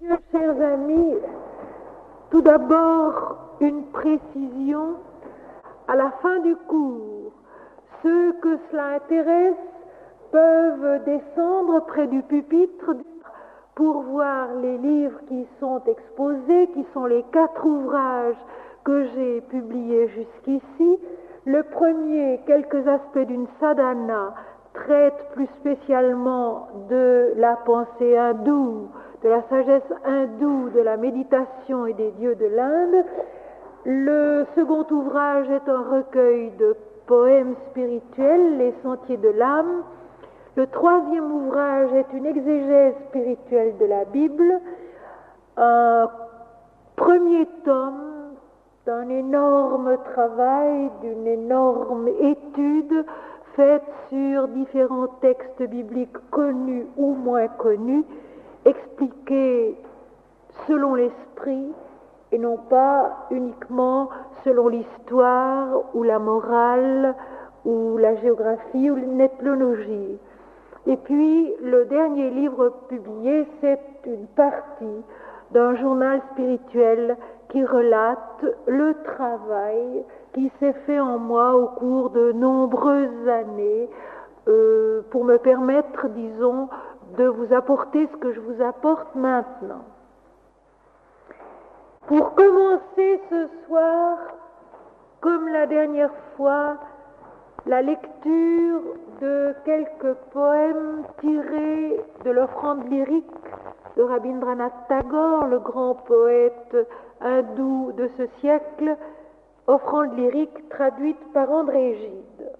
Chers amis, tout d'abord une précision. À la fin du cours, ceux que cela intéresse peuvent descendre près du pupitre pour voir les livres qui sont exposés, qui sont les 4 ouvrages que j'ai publiés jusqu'ici. Le premier, quelques aspects d'une sadhana, traite plus spécialement de la pensée hindoue, de la sagesse hindoue, de la méditation et des dieux de l'Inde. Le second ouvrage est un recueil de poèmes spirituels, Les Sentiers de l'âme. Le troisième ouvrage est une exégèse spirituelle de la Bible, un premier tome d'un énorme travail, d'une énorme étude faite sur différents textes bibliques connus ou moins connus, expliqués selon l'esprit et non pas uniquement selon l'histoire ou la morale ou la géographie ou l'ethnologie. Et puis, le dernier livre publié, c'est une partie d'un journal spirituel qui relate le travail qui s'est fait en moi au cours de nombreuses années pour me permettre, disons, de vous apporter ce que je vous apporte maintenant. Pour commencer ce soir, comme la dernière fois, la lecture de quelques poèmes tirés de l'offrande lyrique de Rabindranath Tagore, le grand poète hindou de ce siècle, offrande lyrique traduite par André Gide.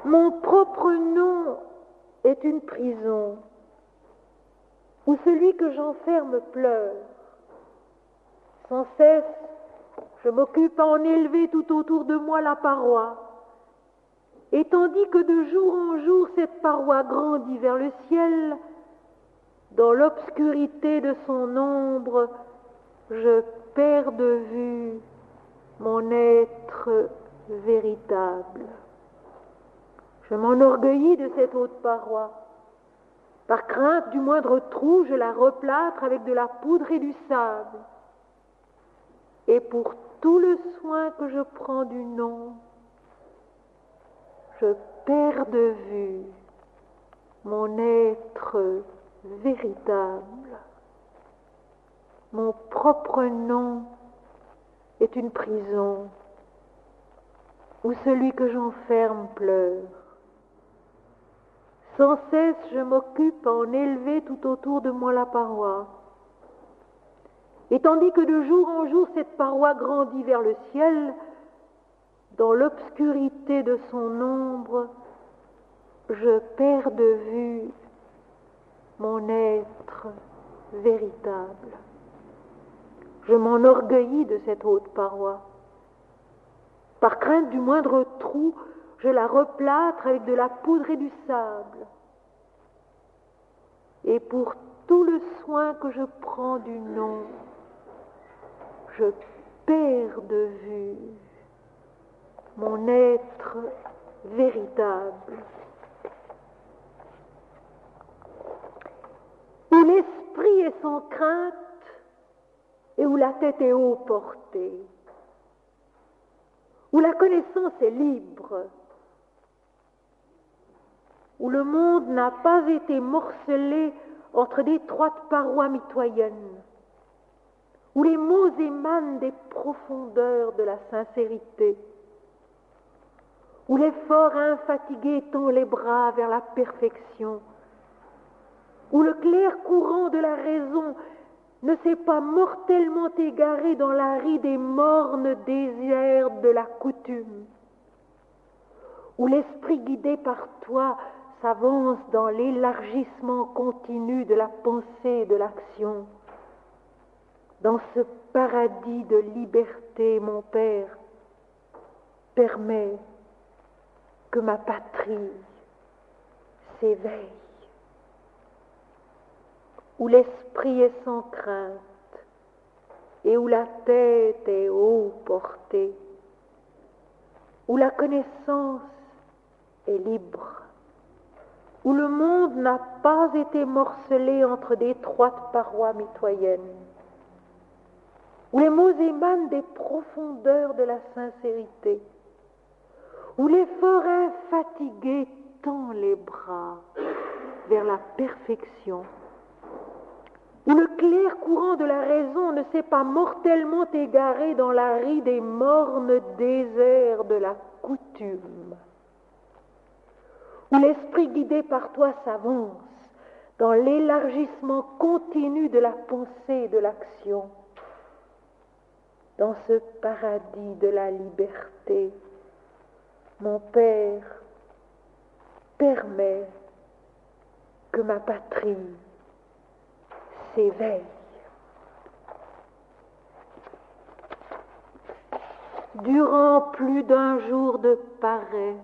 Mon propre nom est une prison où celui que j'enferme pleure. Sans cesse, je m'occupe à en élever tout autour de moi la paroi. Et tandis que de jour en jour cette paroi grandit vers le ciel, dans l'obscurité de son ombre, je perds de vue mon être véritable. Je m'enorgueillis de cette haute paroi. Par crainte du moindre trou, je la replâtre avec de la poudre et du sable. Et pour tout le soin que je prends du nom, je perds de vue mon être véritable. Mon propre nom est une prison où celui que j'enferme pleure. Sans cesse, je m'occupe à en élever tout autour de moi la paroi. Et tandis que de jour en jour, cette paroi grandit vers le ciel, dans l'obscurité de son ombre, je perds de vue mon être véritable. Je m'enorgueillis de cette haute paroi. Par crainte du moindre trou, je la replâtre avec de la poudre et du sable. Et pour tout le soin que je prends du nom, je perds de vue mon être véritable. Où l'esprit est sans crainte et où la tête est haut portée, où la connaissance est libre, où le monde n'a pas été morcelé entre d'étroites parois mitoyennes, où les mots émanent des profondeurs de la sincérité, où l'effort infatigué tend les bras vers la perfection, où le clair courant de la raison ne s'est pas mortellement égaré dans l'aride et morne désert de la coutume, où l'esprit guidé par toi s'avance dans l'élargissement continu de la pensée et de l'action. Dans ce paradis de liberté, mon Père, permets que ma patrie s'éveille, où l'esprit est sans crainte et où la tête est haut portée, où la connaissance est libre, où le monde n'a pas été morcelé entre d'étroites parois mitoyennes, où les mots émanent des profondeurs de la sincérité, où l'effort infatigué tend les bras vers la perfection, où le clair courant de la raison ne s'est pas mortellement égaré dans l'aride et morne désert de la coutume, où l'esprit guidé par toi s'avance dans l'élargissement continu de la pensée et de l'action, dans ce paradis de la liberté. Mon Père, permets que ma patrie s'éveille. Durant plus d'un jour de paresse,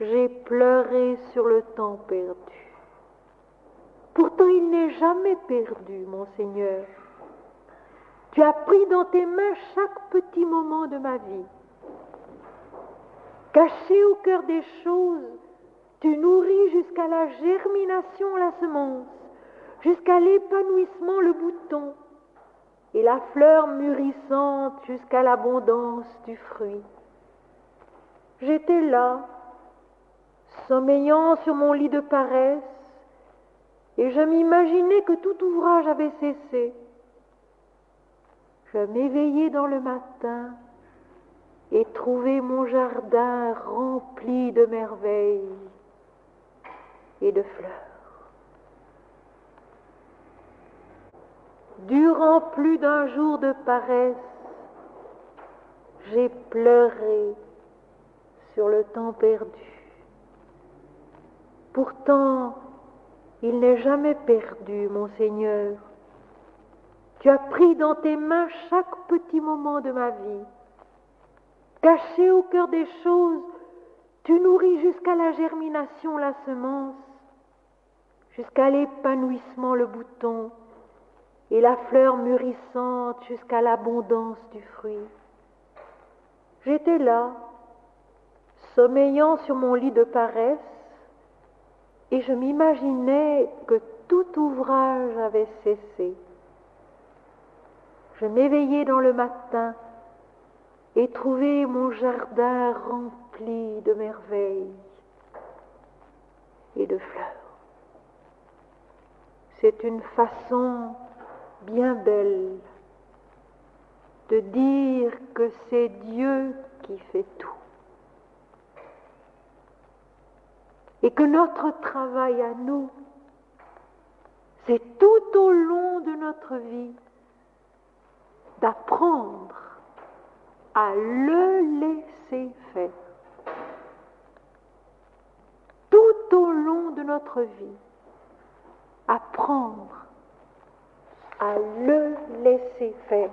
j'ai pleuré sur le temps perdu. Pourtant, il n'est jamais perdu, mon Seigneur. Tu as pris dans tes mains chaque petit moment de ma vie. Caché au cœur des choses, tu nourris jusqu'à la germination la semence, jusqu'à l'épanouissement le bouton, et la fleur mûrissante jusqu'à l'abondance du fruit. J'étais là, sommeillant sur mon lit de paresse, et je m'imaginais que tout ouvrage avait cessé. Je m'éveillais dans le matin et trouvais mon jardin rempli de merveilles et de fleurs. Durant plus d'un jour de paresse, j'ai pleuré sur le temps perdu. Pourtant, il n'est jamais perdu, mon Seigneur. Tu as pris dans tes mains chaque petit moment de ma vie. Caché au cœur des choses, tu nourris jusqu'à la germination la semence, jusqu'à l'épanouissement le bouton, et la fleur mûrissante jusqu'à l'abondance du fruit. J'étais là, sommeillant sur mon lit de paresse, et je m'imaginais que tout ouvrage avait cessé. Je m'éveillais dans le matin et trouvais mon jardin rempli de merveilles et de fleurs. C'est une façon bien belle de dire que c'est Dieu qui fait tout. Et que notre travail à nous, c'est tout au long de notre vie d'apprendre à le laisser faire. Tout au long de notre vie, apprendre à le laisser faire.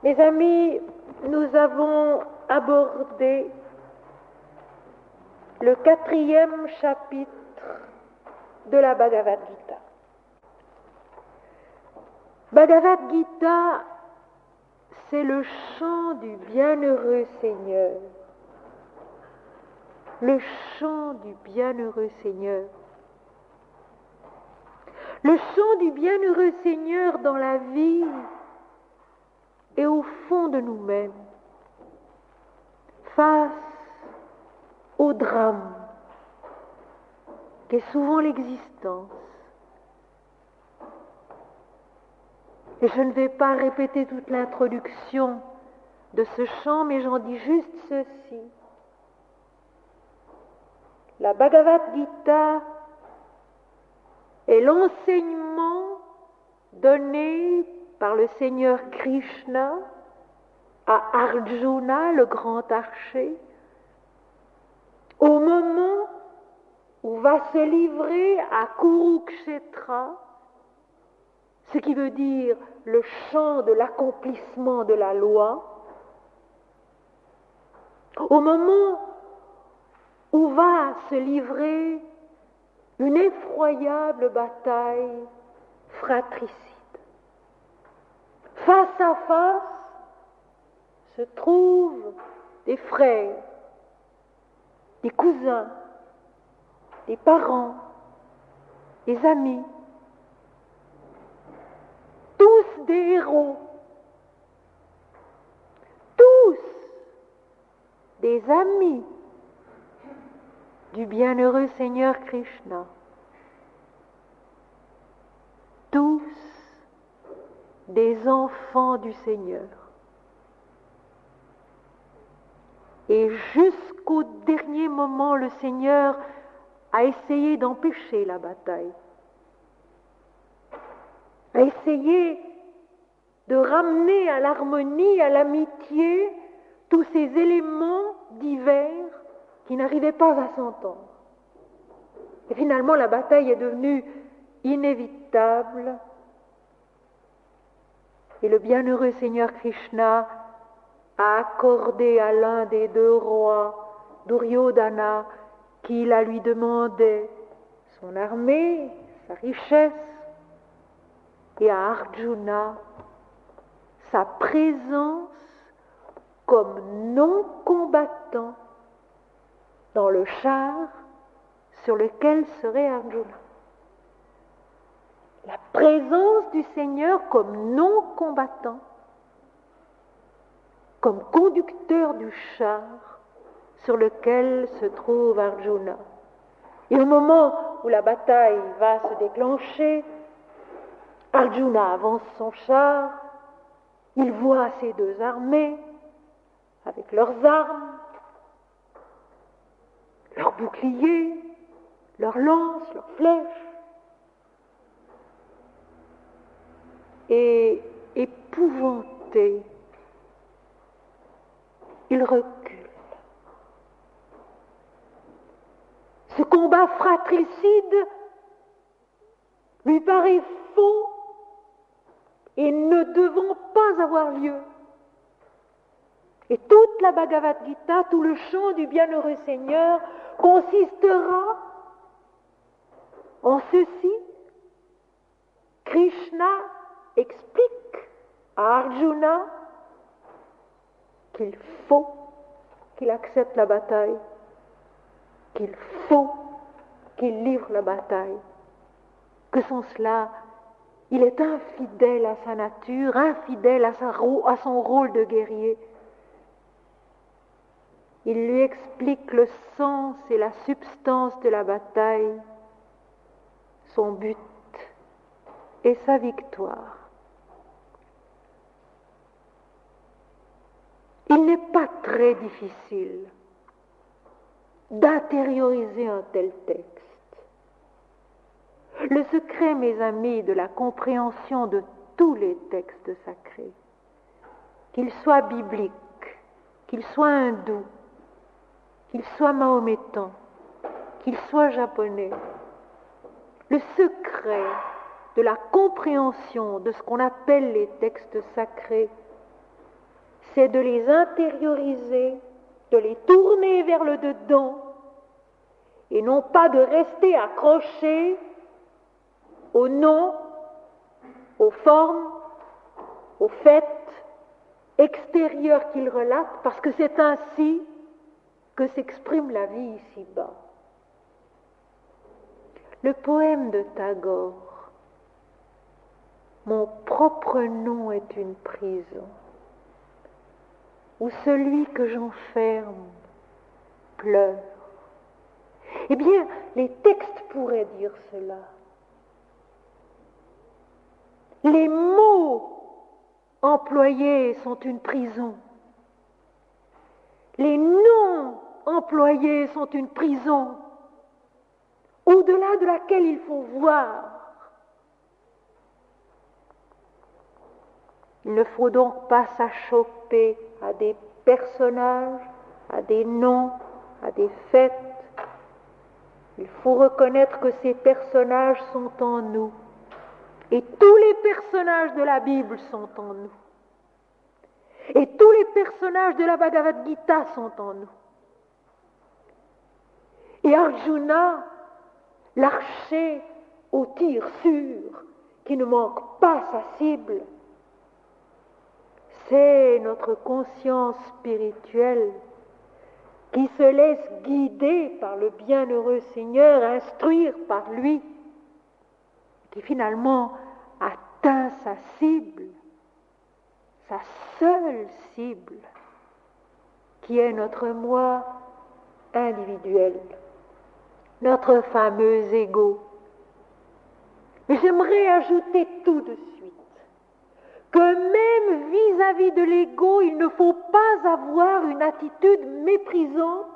Mes amis, nous avons abordé le 4e chapitre de la Bhagavad Gita. Bhagavad Gita, c'est le chant du bienheureux Seigneur. Le chant du bienheureux Seigneur. Le chant du bienheureux Seigneur dans la vie et au fond de nous-mêmes, face au drame qu'est souvent l'existence. Et je ne vais pas répéter toute l'introduction de ce chant, mais j'en dis juste ceci. La Bhagavad Gita est l'enseignement donné par le Seigneur Krishna à Arjuna, le grand archer, au moment où va se livrer à Kurukshetra, ce qui veut dire le champ de l'accomplissement de la loi, au moment où va se livrer une effroyable bataille fratricide. Face à face se trouve des frères, des cousins, des parents, des amis, tous des héros, tous des amis du bienheureux Seigneur Krishna, tous des enfants du Seigneur. Et jusqu'au dernier moment, le Seigneur a essayé d'empêcher la bataille, a essayé de ramener à l'harmonie, à l'amitié, tous ces éléments divers qui n'arrivaient pas à s'entendre. Et finalement, la bataille est devenue inévitable. Et le bienheureux Seigneur Krishna a accordé à l'un des deux rois, Duryodhana, qui la lui demandait, son armée, sa richesse, et à Arjuna, sa présence comme non-combattant dans le char sur lequel serait Arjuna. La présence du Seigneur comme non-combattant, comme conducteur du char sur lequel se trouve Arjuna. Et au moment où la bataille va se déclencher, Arjuna avance son char, il voit ces deux armées avec leurs armes, leurs boucliers, leurs lances, leurs flèches. Et épouvanté, il recule. Ce combat fratricide lui paraît faux et ne devant pas avoir lieu. Et toute la Bhagavad Gita, tout le chant du bienheureux Seigneur consistera en ceci. Krishna explique à Arjuna qu'il faut qu'il accepte la bataille, qu'il faut qu'il livre la bataille, que sans cela, il est infidèle à sa nature, infidèle à son rôle de guerrier. Il lui explique le sens et la substance de la bataille, son but et sa victoire. Il n'est pas très difficile d'intérioriser un tel texte. Le secret, mes amis, de la compréhension de tous les textes sacrés, qu'ils soient bibliques, qu'ils soient hindous, qu'ils soient mahométans, qu'ils soient japonais, le secret de la compréhension de ce qu'on appelle les textes sacrés, c'est de les intérioriser, de les tourner vers le dedans, et non pas de rester accrochés aux noms, aux formes, aux faits extérieurs qu'ils relatent, parce que c'est ainsi que s'exprime la vie ici-bas. Le poème de Tagore, « Mon propre nom est une prison », où celui que j'enferme pleure. Eh bien, les textes pourraient dire cela. Les mots employés sont une prison. Les noms employés sont une prison, au-delà de laquelle il faut voir. Il ne faut donc pas s'achoper à des personnages, à des noms, à des faits. Il faut reconnaître que ces personnages sont en nous. Et tous les personnages de la Bible sont en nous. Et tous les personnages de la Bhagavad Gita sont en nous. Et Arjuna, l'archer au tir sûr, qui ne manque pas sa cible, c'est notre conscience spirituelle qui se laisse guider par le bienheureux Seigneur, instruire par lui, qui finalement atteint sa cible, sa seule cible, qui est notre moi individuel, notre fameux ego. Mais j'aimerais ajouter tout de suite que même vis-à-vis de l'ego, il ne faut pas avoir une attitude méprisante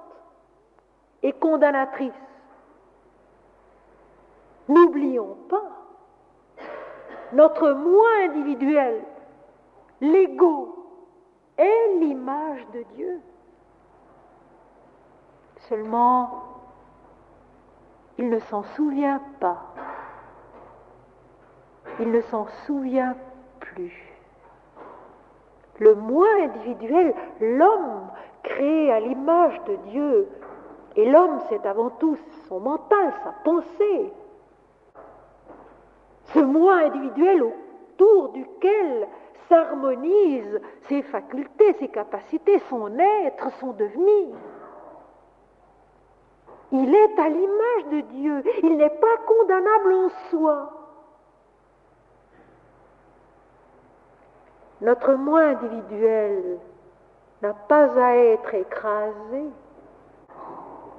et condamnatrice. N'oublions pas, notre moi individuel, l'ego, est l'image de Dieu. Seulement, il ne s'en souvient pas. Il ne s'en souvient plus. Le moi individuel, l'homme créé à l'image de Dieu, et l'homme c'est avant tout son mental, sa pensée. Ce moi individuel autour duquel s'harmonisent ses facultés, ses capacités, son être, son devenir. Il est à l'image de Dieu, il n'est pas condamnable en soi. Notre moi individuel n'a pas à être écrasé,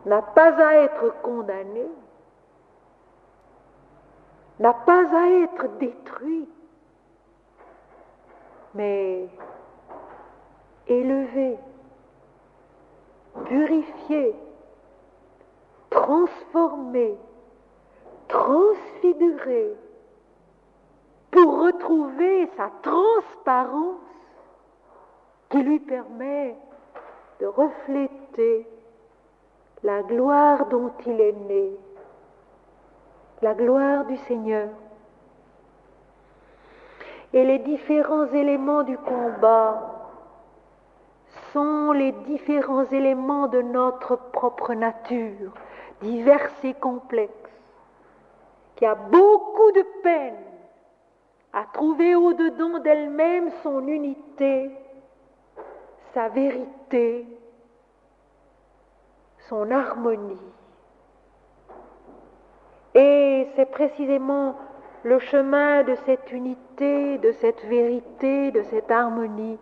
n'a pas à être condamné, n'a pas à être détruit, mais élevé, purifié, transformé, transfiguré, pour retrouver sa transparence qui lui permet de refléter la gloire dont il est né, la gloire du Seigneur. Et les différents éléments du combat sont les différents éléments de notre propre nature, divers et complexes, qui a beaucoup de peine à trouver au-dedans d'elle-même son unité, sa vérité, son harmonie. Et c'est précisément le chemin de cette unité, de cette vérité, de cette harmonie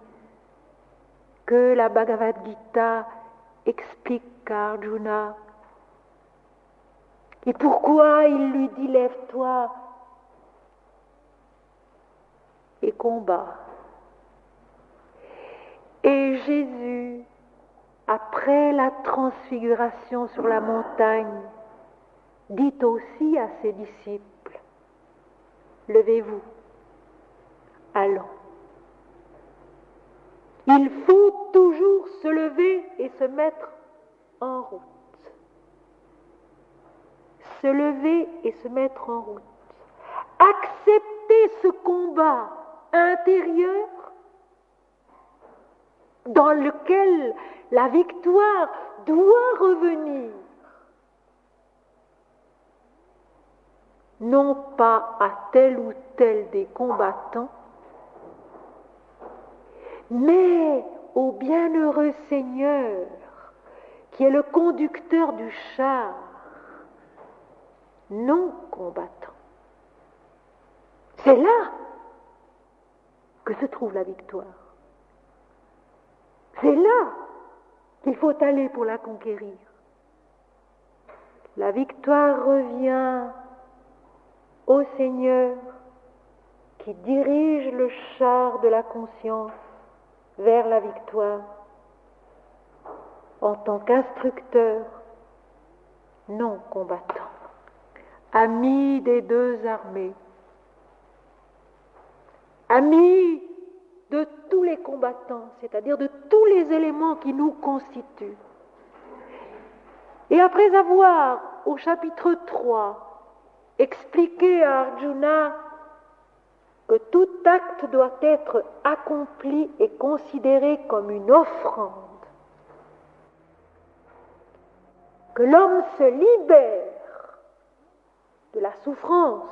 que la Bhagavad Gita explique à Arjuna. Et pourquoi il lui dit « Lève-toi et combat ». Et Jésus, après la transfiguration sur la montagne, dit aussi à ses disciples, « Levez-vous, allons ». Il faut toujours se lever et se mettre en route. Se lever et se mettre en route. Accepter ce combat intérieur dans lequel la victoire doit revenir, non pas à tel ou tel des combattants, mais au bienheureux Seigneur qui est le conducteur du char, non combattant. C'est là que se trouve la victoire. C'est là qu'il faut aller pour la conquérir. La victoire revient au Seigneur qui dirige le char de la conscience vers la victoire en tant qu'instructeur, non combattant, ami des deux armées, ami de tous les combattants, c'est-à-dire de tous les éléments qui nous constituent. Et après avoir, au chapitre 3, expliqué à Arjuna que tout acte doit être accompli et considéré comme une offrande, que l'homme se libère de la souffrance,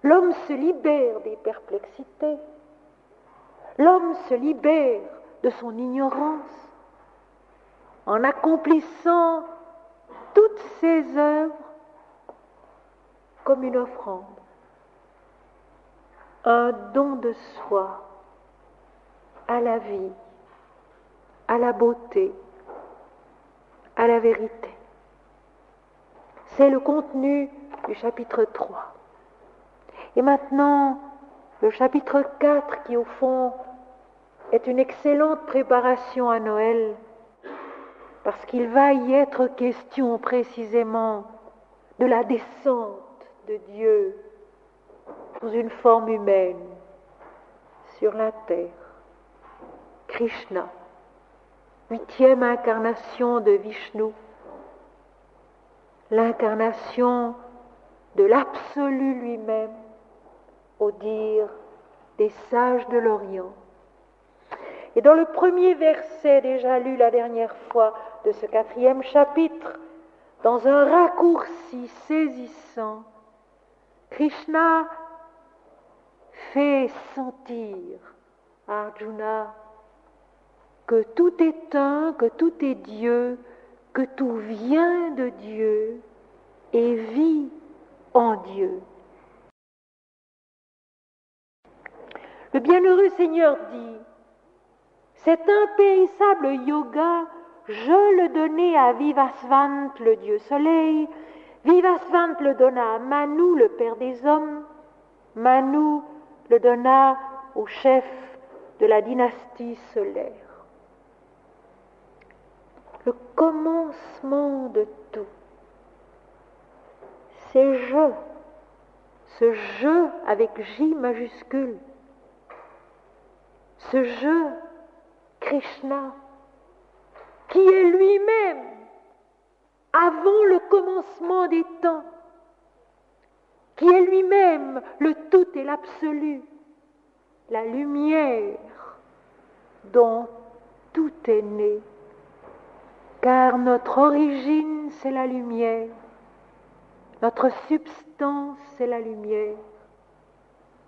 l'homme se libère des perplexités, l'homme se libère de son ignorance, en accomplissant toutes ses œuvres comme une offrande, un don de soi à la vie, à la beauté, à la vérité. C'est le contenu du chapitre 3. Et maintenant, le chapitre 4 qui au fond est une excellente préparation à Noël, parce qu'il va y être question précisément de la descente de Dieu sous une forme humaine sur la terre. Krishna, 8e incarnation de Vishnu, l'incarnation de l'absolu lui-même, au dire des sages de l'Orient. Et dans le premier verset déjà lu la dernière fois de ce 4e chapitre, dans un raccourci saisissant, Krishna fait sentir à Arjuna que tout est un, que tout est Dieu, que tout vient de Dieu et vit en Dieu. Le bienheureux Seigneur dit, cet impérissable yoga, je le donnai à Vivasvant, le dieu soleil. Vivasvant le donna à Manu, le père des hommes. Manu le donna au chef de la dynastie solaire. Le commencement de tout, c'est je, ce je avec J majuscule, ce je, Krishna, qui est lui-même avant le commencement des temps, qui est lui-même le tout et l'absolu, la lumière dont tout est né, car notre origine c'est la lumière, notre substance c'est la lumière,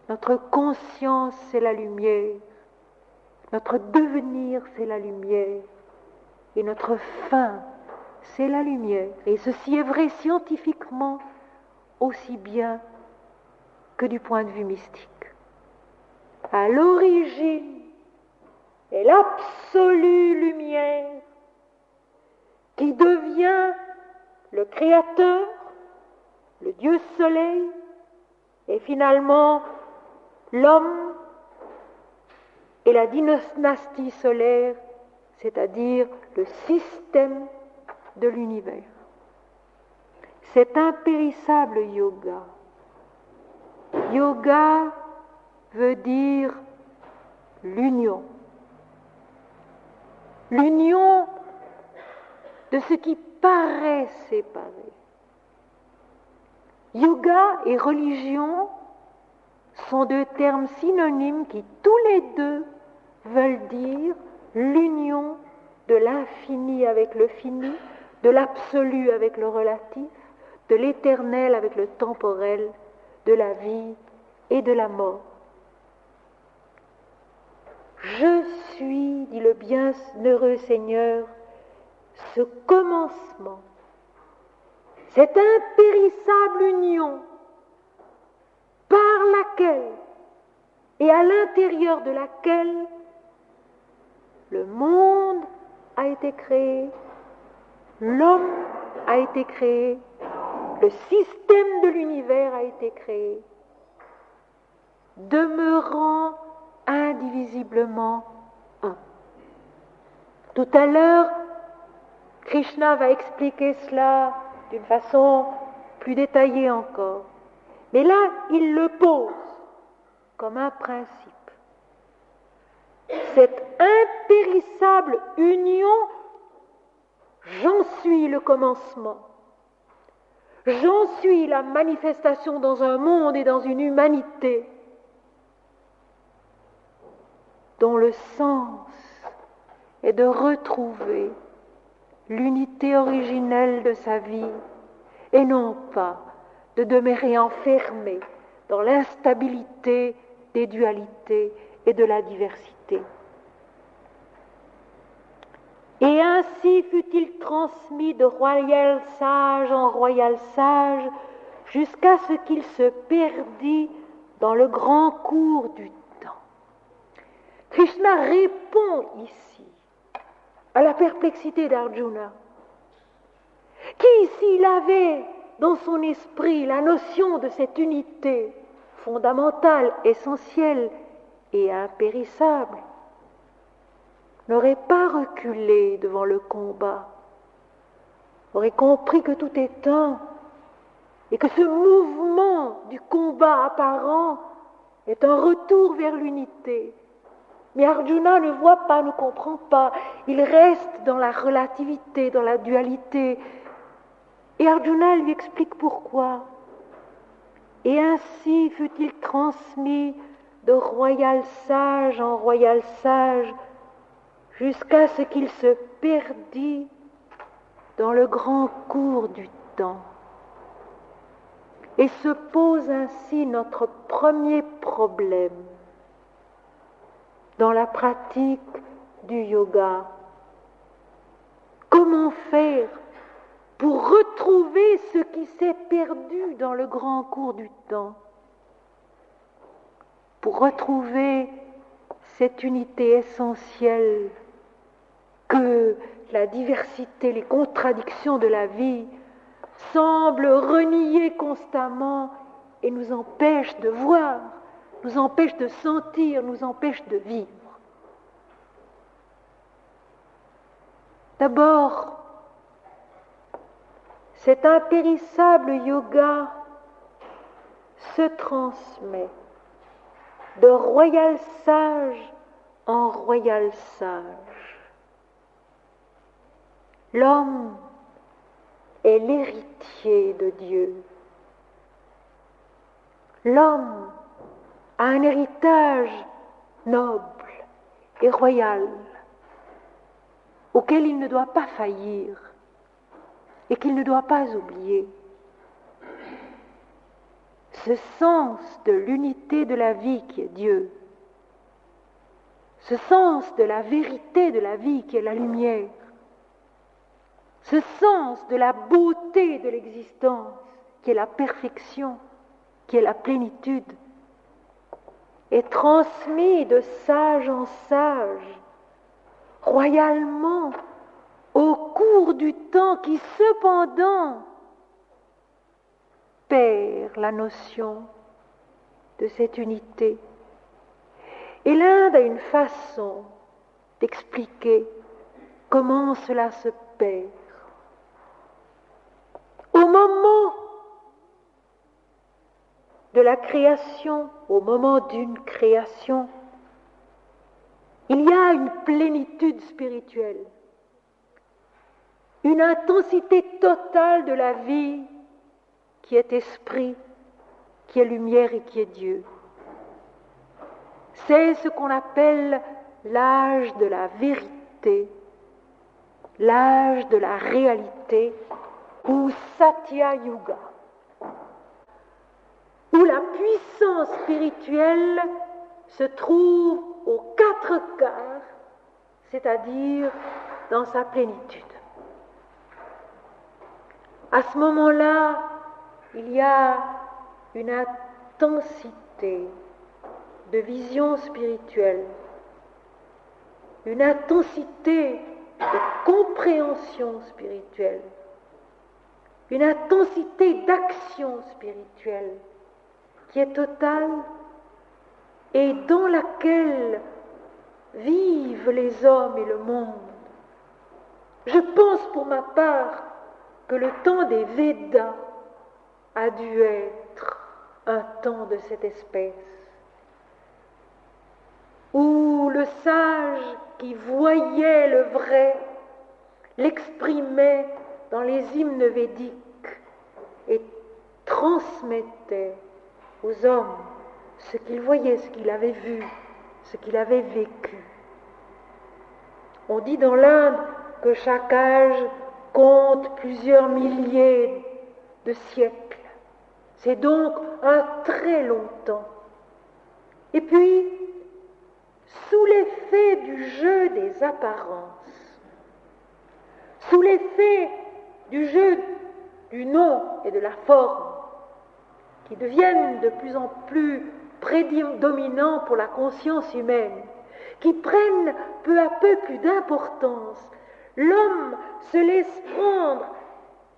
notre conscience c'est la lumière, notre devenir c'est la lumière, et notre fin c'est la lumière. Et ceci est vrai scientifiquement aussi bien que du point de vue mystique. À l'origine est l'absolue lumière qui devient le Créateur, le Dieu Soleil, et finalement l'homme et la dynastie solaire, c'est-à-dire le système de l'univers. Cet impérissable yoga, yoga veut dire l'union. L'union de ce qui paraît séparé. Yoga et religion sont deux termes synonymes qui tous les deux veulent dire l'union de l'infini avec le fini, de l'absolu avec le relatif, de l'éternel avec le temporel, de la vie et de la mort. Je suis, dit le bienheureux Seigneur, ce commencement, cette impérissable union par laquelle et à l'intérieur de laquelle le monde a été créé, l'homme a été créé, le système de l'univers a été créé, demeurant indivisiblement un. Tout à l'heure, Krishna va expliquer cela d'une façon plus détaillée encore. Mais là, il le pose comme un principe. Cette impérissable union, j'en suis le commencement. J'en suis la manifestation dans un monde et dans une humanité dont le sens est de retrouver l'unité originelle de sa vie et non pas de demeurer enfermé dans l'instabilité des dualités et de la diversité. Et ainsi fut-il transmis de royal sage en royal sage, jusqu'à ce qu'il se perdit dans le grand cours du temps. Krishna répond ici à la perplexité d'Arjuna, qui, s'il avait dans son esprit la notion de cette unité fondamentale, essentielle et impérissable, n'aurait pas reculé devant le combat, aurait compris que tout est un, et que ce mouvement du combat apparent est un retour vers l'unité. Mais Arjuna ne voit pas, ne comprend pas. Il reste dans la relativité, dans la dualité. Et Arjuna lui explique pourquoi. Et ainsi fut-il transmis de royal sage en royal sage, jusqu'à ce qu'il se perdit dans le grand cours du temps. Et se pose ainsi notre premier problème dans la pratique du yoga. Comment faire pour retrouver ce qui s'est perdu dans le grand cours du temps? Pour retrouver cette unité essentielle que la diversité, les contradictions de la vie semblent renier constamment et nous empêchent de voir, nous empêchent de sentir, nous empêchent de vivre. D'abord, cet impérissable yoga se transmet de royal sage en royal sage. L'homme est l'héritier de Dieu. L'homme a un héritage noble et royal auquel il ne doit pas faillir et qu'il ne doit pas oublier. Ce sens de l'unité de la vie qui est Dieu, ce sens de la vérité de la vie qui est la lumière, ce sens de la beauté de l'existence qui est la perfection, qui est la plénitude, est transmis de sage en sage, royalement, au cours du temps qui cependant perd la notion de cette unité. Et l'Inde a une façon d'expliquer comment cela se perd. Au moment de la création, au moment d'une création, il y a une plénitude spirituelle, une intensité totale de la vie qui est esprit, qui est lumière et qui est Dieu. C'est ce qu'on appelle l'âge de la vérité, l'âge de la réalité, ou Satya Yuga, où la puissance spirituelle se trouve aux 4 quarts, c'est-à-dire dans sa plénitude. À ce moment-là, il y a une intensité de vision spirituelle, une intensité de compréhension spirituelle, une intensité d'action spirituelle qui est totale et dans laquelle vivent les hommes et le monde. Je pense pour ma part que le temps des Védas a dû être un temps de cette espèce, où le sage qui voyait le vrai l'exprimait dans les hymnes védiques et transmettait aux hommes ce qu'il voyait, ce qu'il avait vu, ce qu'il avait vécu. On dit dans l'Inde que chaque âge compte plusieurs milliers de siècles. C'est donc un très long temps. Et puis, sous l'effet du jeu des apparences, sous l'effet du jeu du nom et de la forme, qui deviennent de plus en plus prédominants pour la conscience humaine, qui prennent peu à peu plus d'importance, l'homme se laisse prendre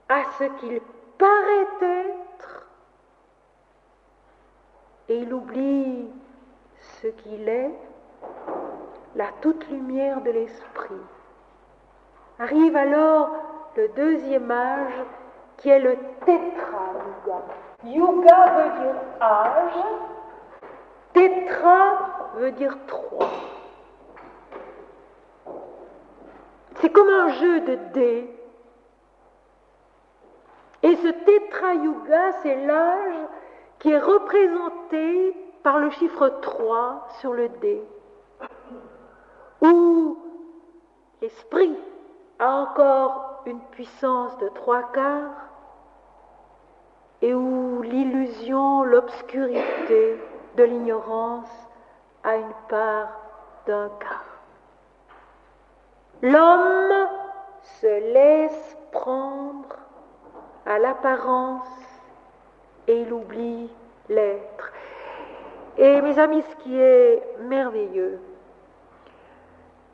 à ce qu'il paraît être et il oublie ce qu'il est, la toute lumière de l'esprit. Arrive alors le deuxième âge qui est le tétra-yuga. Yuga veut dire âge, tétra veut dire trois. C'est comme un jeu de dés. Et ce tétra-yuga, c'est l'âge qui est représenté par le chiffre 3 sur le dé, où l'esprit a encore une puissance de 3/4 et où l'illusion, l'obscurité de l'ignorance a une part d'1/4. L'homme se laisse prendre à l'apparence et il oublie l'être. Et mes amis, ce qui est merveilleux,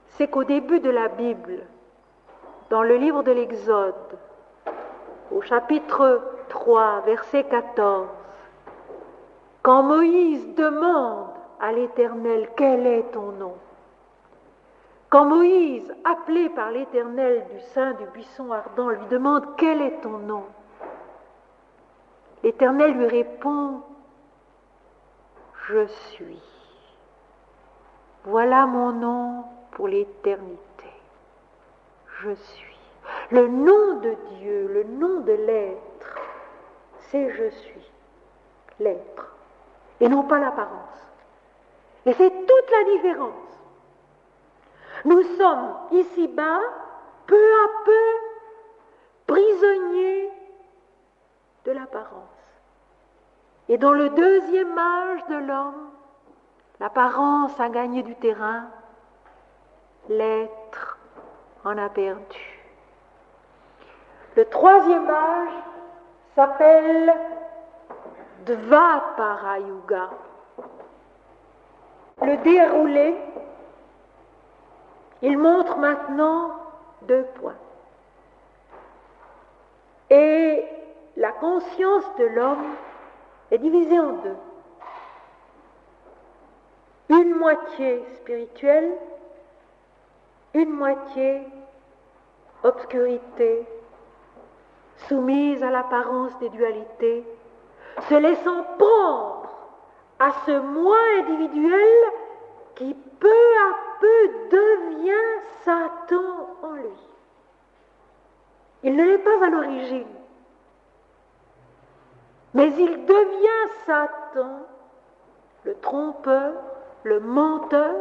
c'est qu'au début de la Bible, dans le livre de l'Exode, au chapitre 3, verset 14, quand Moïse demande à l'Éternel « Quel est ton nom ?» Quand Moïse, appelé par l'Éternel du sein du buisson ardent, lui demande « Quel est ton nom ?» L'Éternel lui répond « Je suis. Voilà mon nom pour l'éternité. Je suis. » Le nom de Dieu, le nom de l'être, c'est « Je suis », l'être, et non pas l'apparence. Et c'est toute la différence. Nous sommes ici-bas, peu à peu, prisonniers de l'apparence. Et dans le deuxième âge de l'homme, l'apparence a gagné du terrain, l'être en a perdu. Le troisième âge s'appelle Dvapara Yuga. Le déroulé, il montre maintenant 2 points. Et la conscience de l'homme est divisée en 2. Une moitié spirituelle, une moitié obscurité, soumise à l'apparence des dualités, se laissant prendre à ce moi individuel qui peu à peu devient Satan en lui. Il ne l'est pas à l'origine, mais il devient Satan, le trompeur, le menteur,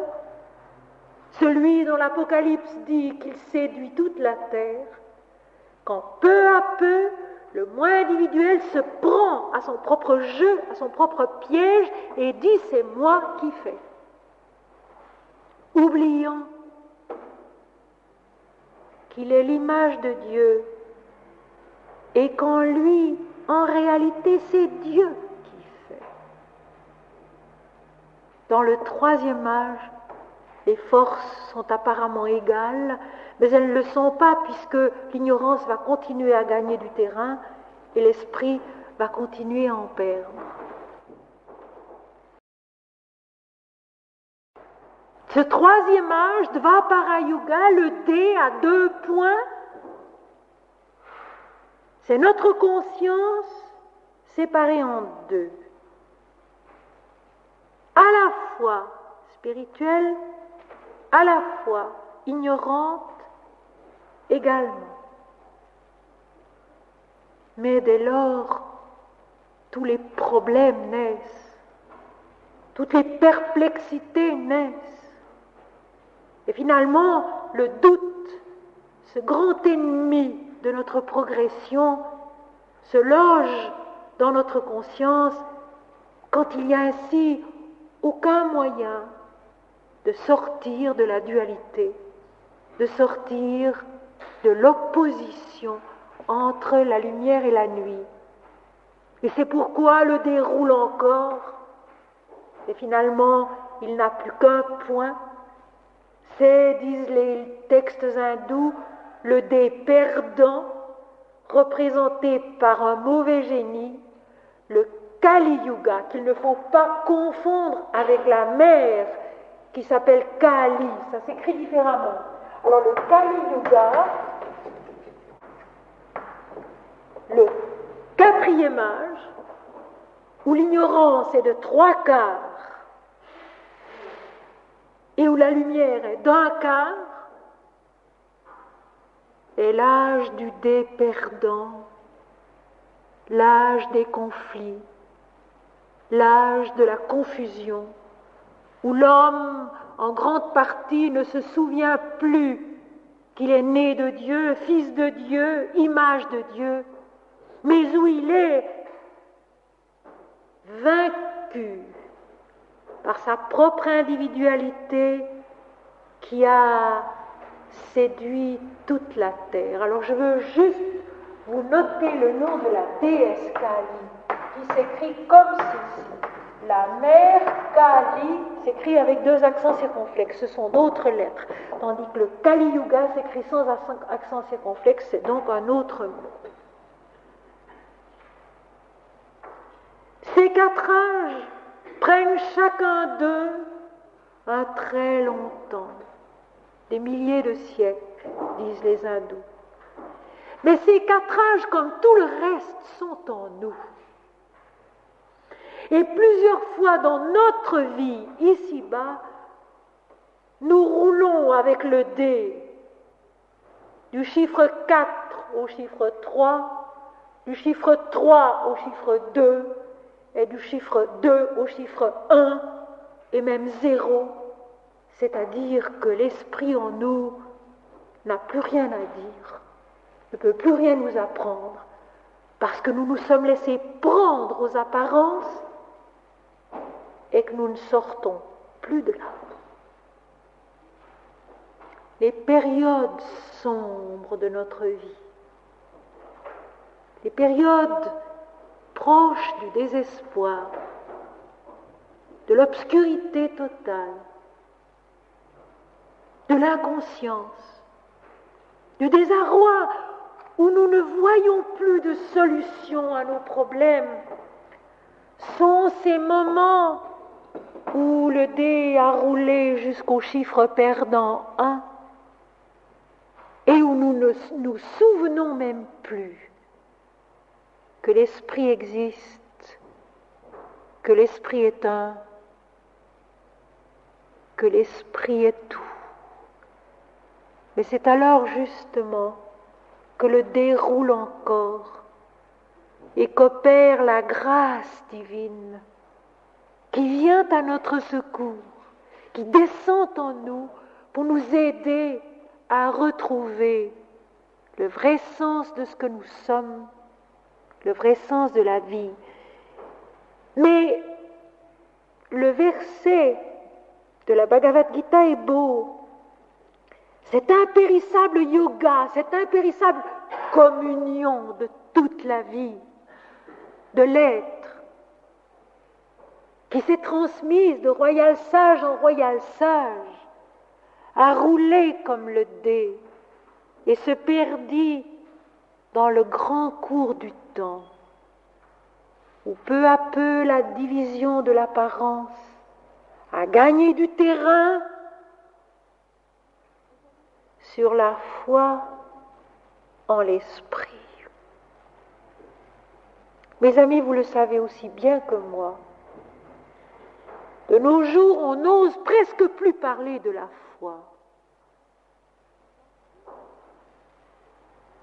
celui dont l'Apocalypse dit qu'il séduit toute la terre, quand peu à peu le moi individuel se prend à son propre jeu, à son propre piège et dit c'est moi qui fais. Oubliant qu'il est l'image de Dieu et qu'en lui, en réalité, c'est Dieu qui fait. Dans le troisième âge, les forces sont apparemment égales, mais elles ne le sont pas puisque l'ignorance va continuer à gagner du terrain et l'esprit va continuer à en perdre. Ce troisième âge, Dvapara Yuga, le dé à 2 points, c'est notre conscience séparée en 2. À la fois spirituelle, à la fois ignorante également. Mais dès lors, tous les problèmes naissent, toutes les perplexités naissent. Et finalement, le doute, ce grand ennemi de notre progression, se loge dans notre conscience quand il n'y a ainsi aucun moyen de sortir de la dualité, de sortir de l'opposition entre la lumière et la nuit. Et c'est pourquoi le dé roule encore, et finalement il n'a plus qu'un point. C'est, disent les textes hindous, le dé perdant, représenté par un mauvais génie, le Kali Yuga, qu'il ne faut pas confondre avec la mer qui s'appelle Kali, ça s'écrit différemment. Alors le Kali Yuga, le quatrième âge, où l'ignorance est de 3/4 et où la lumière est d'1/4, est l'âge du dé perdant, l'âge des conflits, l'âge de la confusion, où l'homme, en grande partie, ne se souvient plus qu'il est né de Dieu, fils de Dieu, image de Dieu, mais où il est vaincu par sa propre individualité qui a séduit toute la terre. Alors je veux juste vous noter le nom de la déesse Kali, qui s'écrit comme ceci. La mère Kali s'écrit avec 2 accents circonflexes, ce sont d'autres lettres, tandis que le Kali Yuga s'écrit sans accent circonflexe, c'est donc un autre mot. Ces 4 âges prennent chacun d'eux un très long temps, des milliers de siècles, disent les hindous. Mais ces 4 âges, comme tout le reste, sont en nous. Et plusieurs fois dans notre vie, ici-bas, nous roulons avec le dé du chiffre 4 au chiffre 3, du chiffre 3 au chiffre 2, et du chiffre 2 au chiffre 1, et même 0, c'est-à-dire que l'esprit en nous n'a plus rien à dire, ne peut plus rien nous apprendre, parce que nous nous sommes laissés prendre aux apparences et que nous ne sortons plus de là. Les périodes sombres de notre vie, les périodes proches du désespoir, de l'obscurité totale, de l'inconscience, du désarroi où nous ne voyons plus de solution à nos problèmes, sont ces moments où le dé a roulé jusqu'au chiffre perdant 1 et où nous ne nous souvenons même plus que l'esprit existe, que l'esprit est un, que l'esprit est tout. Mais c'est alors justement que le dé roule encore et qu'opère la grâce divine qui vient à notre secours, qui descend en nous pour nous aider à retrouver le vrai sens de ce que nous sommes, le vrai sens de la vie. Mais le verset de la Bhagavad Gita est beau. Cet impérissable yoga, cette impérissable communion de toute la vie, de l'être, qui s'est transmise de royal sage en royal sage, a roulé comme le dé et se perdit dans le grand cours du temps, où peu à peu la division de l'apparence a gagné du terrain sur la foi en l'esprit. Mes amis, vous le savez aussi bien que moi, de nos jours, on n'ose presque plus parler de la foi,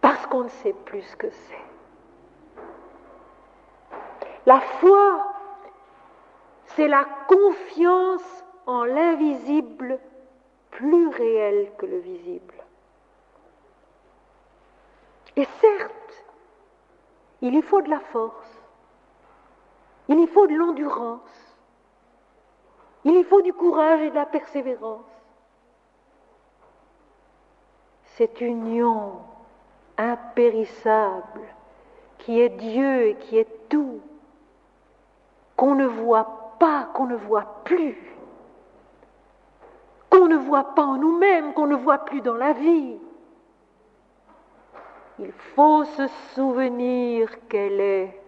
parce qu'on ne sait plus ce que c'est. La foi, c'est la confiance en l'invisible plus réel que le visible. Et certes, il y faut de la force, il y faut de l'endurance, il y faut du courage et de la persévérance. cette union impérissable qui est Dieu et qui est tout, qu'on ne voit pas, qu'on ne voit plus, qu'on ne voit pas en nous-mêmes, qu'on ne voit plus dans la vie. Il faut se souvenir qu'elle est,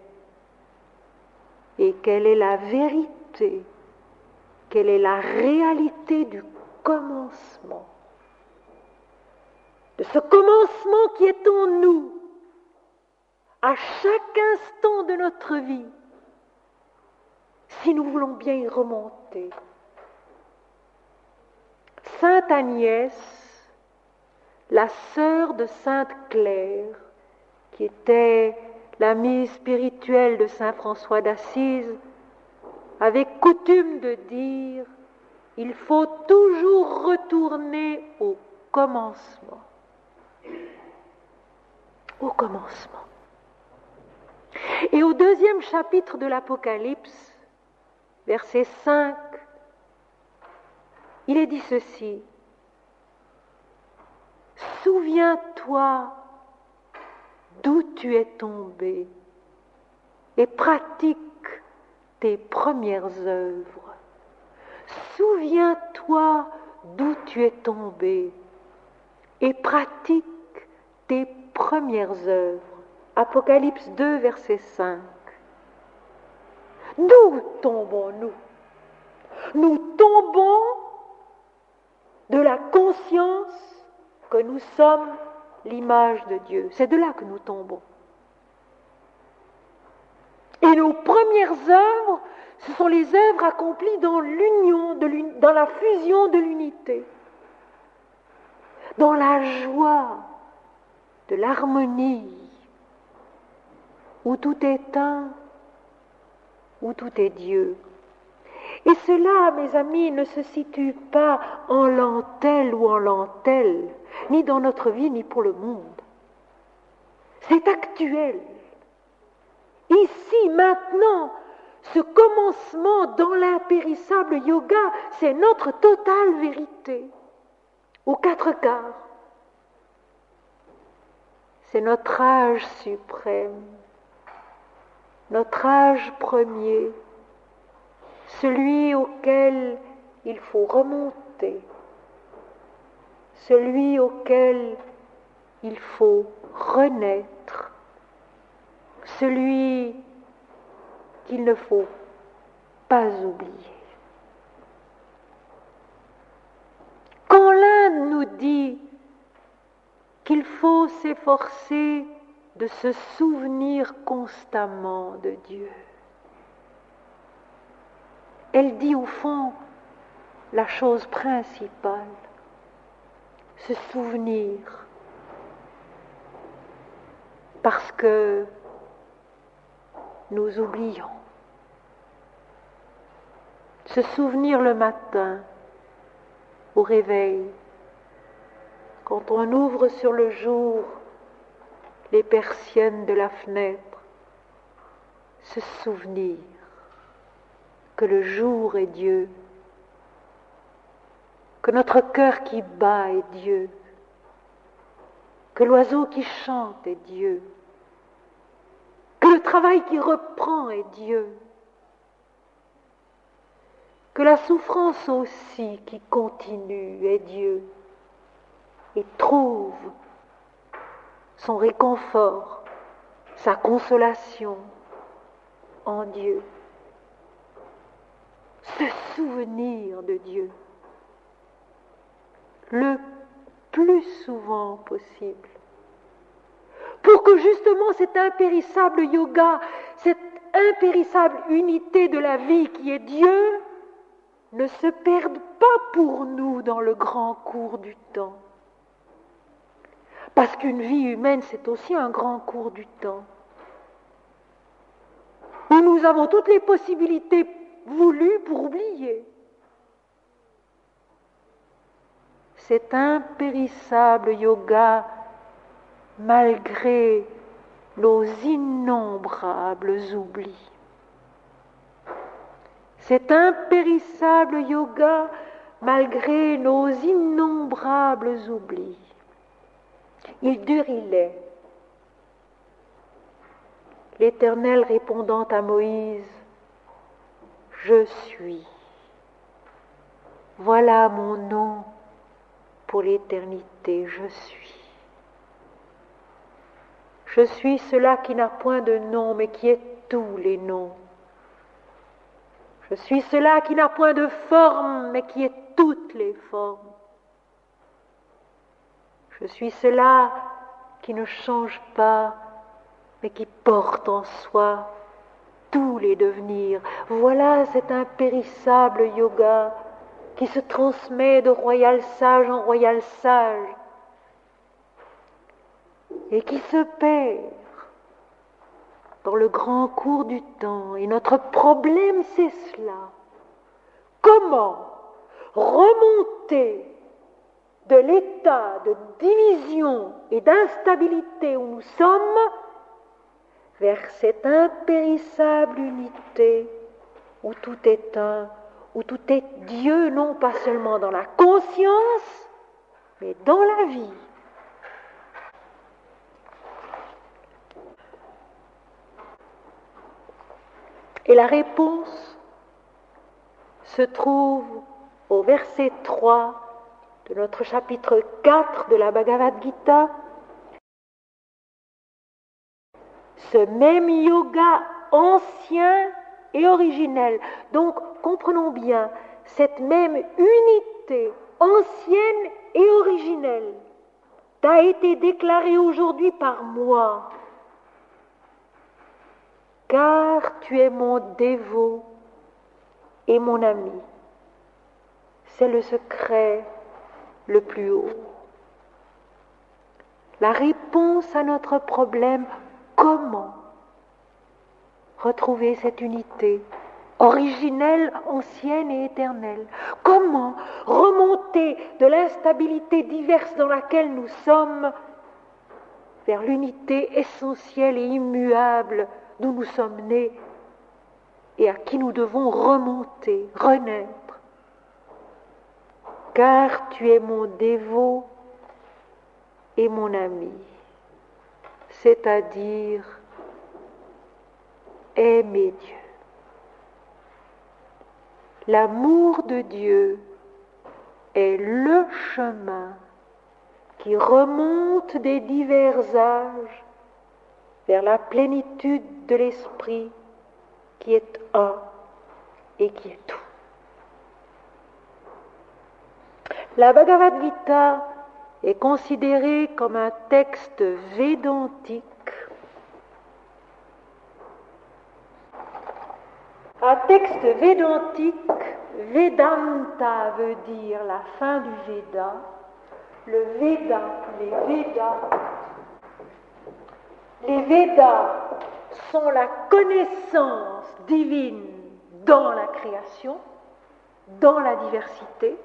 et qu'elle est la vérité, qu'elle est la réalité du commencement. De ce commencement qui est en nous, à chaque instant de notre vie, si nous voulons bien y remonter. Sainte Agnès, la sœur de Sainte Claire, qui était l'amie spirituelle de Saint François d'Assise, avait coutume de dire « Il faut toujours retourner au commencement. » Au commencement. Et au 2e chapitre de l'Apocalypse, verset 5, il est dit ceci. « Souviens-toi d'où tu es tombé et pratique tes premières œuvres. Souviens-toi d'où tu es tombé et pratique tes premières œuvres. » Apocalypse 2, verset 5. D'où tombons-nous? Nous tombons de la conscience que nous sommes l'image de Dieu. C'est de là que nous tombons. Et nos premières œuvres, ce sont les œuvres accomplies dans l'union, dans la fusion de l'unité, dans la joie de l'harmonie, où tout est un, où tout est Dieu. Et cela, mes amis, ne se situe pas en lentelle ou en lentelle, ni dans notre vie, ni pour le monde. C'est actuel. Ici, maintenant, ce commencement dans l'impérissable yoga, c'est notre totale vérité, aux 4 quarts. C'est notre âge suprême, notre âge premier, celui auquel il faut remonter, celui auquel il faut renaître, celui qu'il ne faut pas oublier. Quand l'un nous dit qu'il faut s'efforcer de se souvenir constamment de Dieu, elle dit au fond la chose principale, se souvenir, parce que nous oublions. Se souvenir le matin, au réveil, quand on ouvre sur le jour les persiennes de la fenêtre, se souvenir que le jour est Dieu, que notre cœur qui bat est Dieu, que l'oiseau qui chante est Dieu, que le travail qui reprend est Dieu, que la souffrance aussi qui continue est Dieu et trouve son réconfort, sa consolation en Dieu. Se souvenir de Dieu le plus souvent possible, pour que justement cet impérissable yoga, cette impérissable unité de la vie qui est Dieu, ne se perde pas pour nous dans le grand cours du temps. Parce qu'une vie humaine, c'est aussi un grand cours du temps, où nous avons toutes les possibilités voulues pour oublier. Cet impérissable yoga, malgré nos innombrables oublis. Cet impérissable yoga, malgré nos innombrables oublis, il dure, il est. L'Éternel répondant à Moïse, je suis. Voilà mon nom pour l'éternité, je suis. Je suis cela qui n'a point de nom, mais qui est tous les noms. Je suis cela qui n'a point de forme, mais qui est toutes les formes. Je suis cela qui ne change pas, mais qui porte en soi tous les devenirs. Voilà cet impérissable yoga qui se transmet de royal sage en royal sage et qui se perd dans le grand cours du temps. Et notre problème, c'est cela. Comment remonter de l'état de division et d'instabilité où nous sommes vers cette impérissable unité où tout est un, où tout est Dieu, non pas seulement dans la conscience, mais dans la vie. Et la réponse se trouve au verset 3 de notre chapitre 4 de la Bhagavad Gita. Ce même yoga ancien et originel. Donc, comprenons bien, cette même unité ancienne et originelle t'a été déclarée aujourd'hui par moi. Car tu es mon dévot et mon ami. C'est le secret le plus haut. La réponse à notre problème, comment retrouver cette unité originelle, ancienne et éternelle? Comment remonter de l'instabilité diverse dans laquelle nous sommes vers l'unité essentielle et immuable d'où nous sommes nés et à qui nous devons remonter, renaître? Car tu es mon dévot et mon ami, c'est-à-dire aimer Dieu. L'amour de Dieu est le chemin qui remonte des divers âges vers la plénitude de l'esprit qui est un et qui est tout. La Bhagavad Gita est considérée comme un texte védantique. Un texte védantique, Vedanta veut dire la fin du Veda. Le Veda, les Védas sont la connaissance divine dans la création, dans la diversité.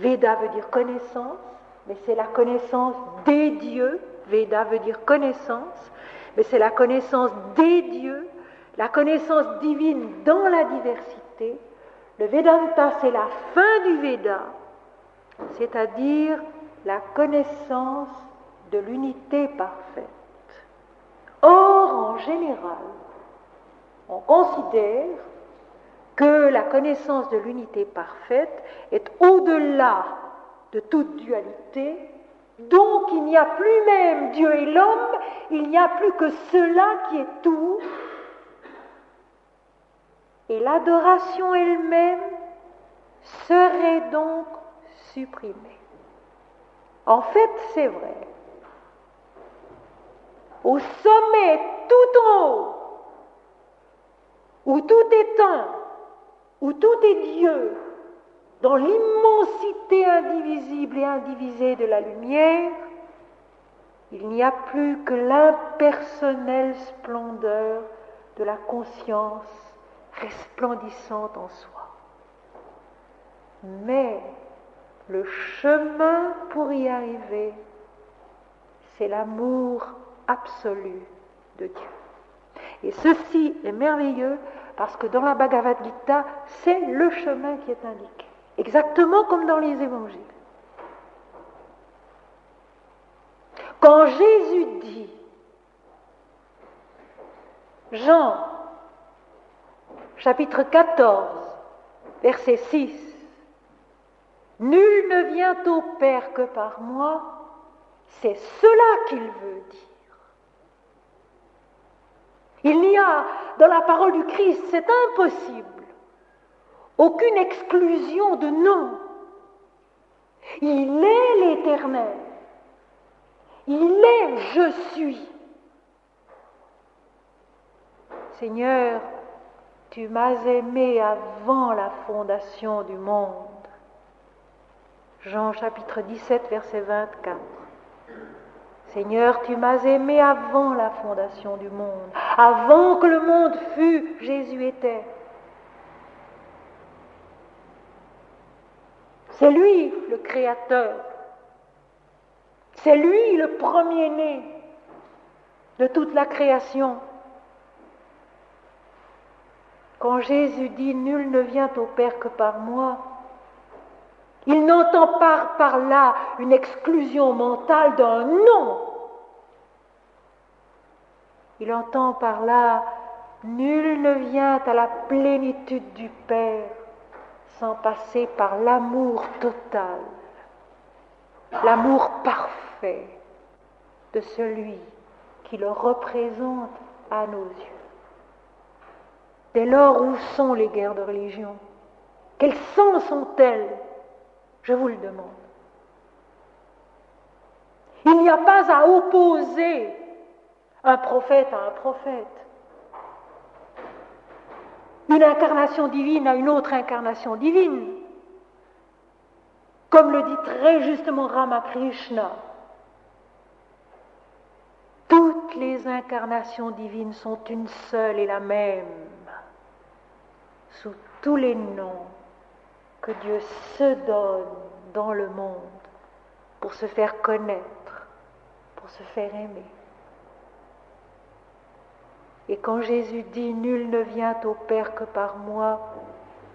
Veda veut dire connaissance, mais c'est la connaissance des dieux. Veda veut dire connaissance, mais c'est la connaissance des dieux, la connaissance divine dans la diversité. Le Vedanta, c'est la fin du Veda, c'est-à-dire la connaissance de l'unité parfaite. Or, en général, on considère que la connaissance de l'unité parfaite est au-delà de toute dualité, donc il n'y a plus même Dieu et l'homme, il n'y a plus que cela qui est tout, et l'adoration elle-même serait donc supprimée. En fait, c'est vrai. Au sommet, tout en haut, où tout est un, où tout est Dieu, dans l'immensité indivisible et indivisée de la lumière, il n'y a plus que l'impersonnelle splendeur de la conscience resplendissante en soi. Mais le chemin pour y arriver, c'est l'amour absolu de Dieu. Et ceci est merveilleux parce que dans la Bhagavad Gita, c'est le chemin qui est indiqué, exactement comme dans les évangiles. quand Jésus dit, Jean, chapitre 14, verset 6, « Nul ne vient au Père que par moi », c'est cela qu'il veut dire. Il n'y a, dans la parole du Christ, c'est impossible, aucune exclusion de nom. Il est l'Éternel. Il est « je suis ». Seigneur, tu m'as aimé avant la fondation du monde. Jean chapitre 17, verset 24. Seigneur, tu m'as aimé avant la fondation du monde. Avant que le monde fût, Jésus était. C'est lui le Créateur. C'est lui le premier-né de toute la création. Quand Jésus dit « Nul ne vient au Père que par moi », il n'entend pas par là une exclusion mentale d'un nom. Il entend par là « Nul ne vient à la plénitude du Père sans passer par l'amour total, l'amour parfait de celui qui le représente à nos yeux. » Dès lors, où sont les guerres de religion? Quel sens ont-elles? Je vous le demande. Il n'y a pas à opposer un prophète à un prophète, une incarnation divine à une autre incarnation divine. Comme le dit très justement Ramakrishna, toutes les incarnations divines sont une seule et la même, sous tous les noms que Dieu se donne dans le monde pour se faire connaître, pour se faire aimer. Et quand Jésus dit « Nul ne vient au Père que par moi »,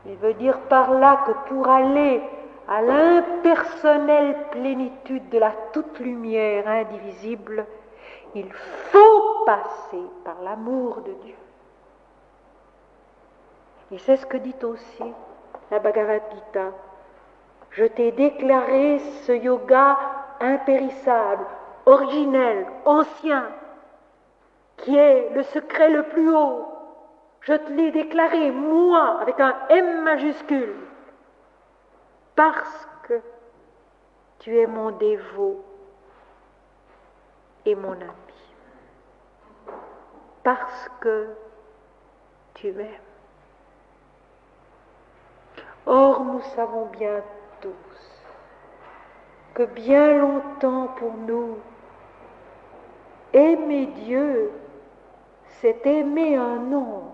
il veut dire par là que pour aller à l'impersonnelle plénitude de la toute lumière indivisible, il faut passer par l'amour de Dieu. Et c'est ce que dit aussi la Bhagavad Gita. Je t'ai déclaré ce yoga impérissable, originel, ancien, qui est le secret le plus haut. Je te l'ai déclaré, moi, avec un M majuscule, parce que tu es mon dévot et mon ami. Parce que tu m'aimes. Or, nous savons bien tous que bien longtemps pour nous, aimer Dieu, c'est aimer un homme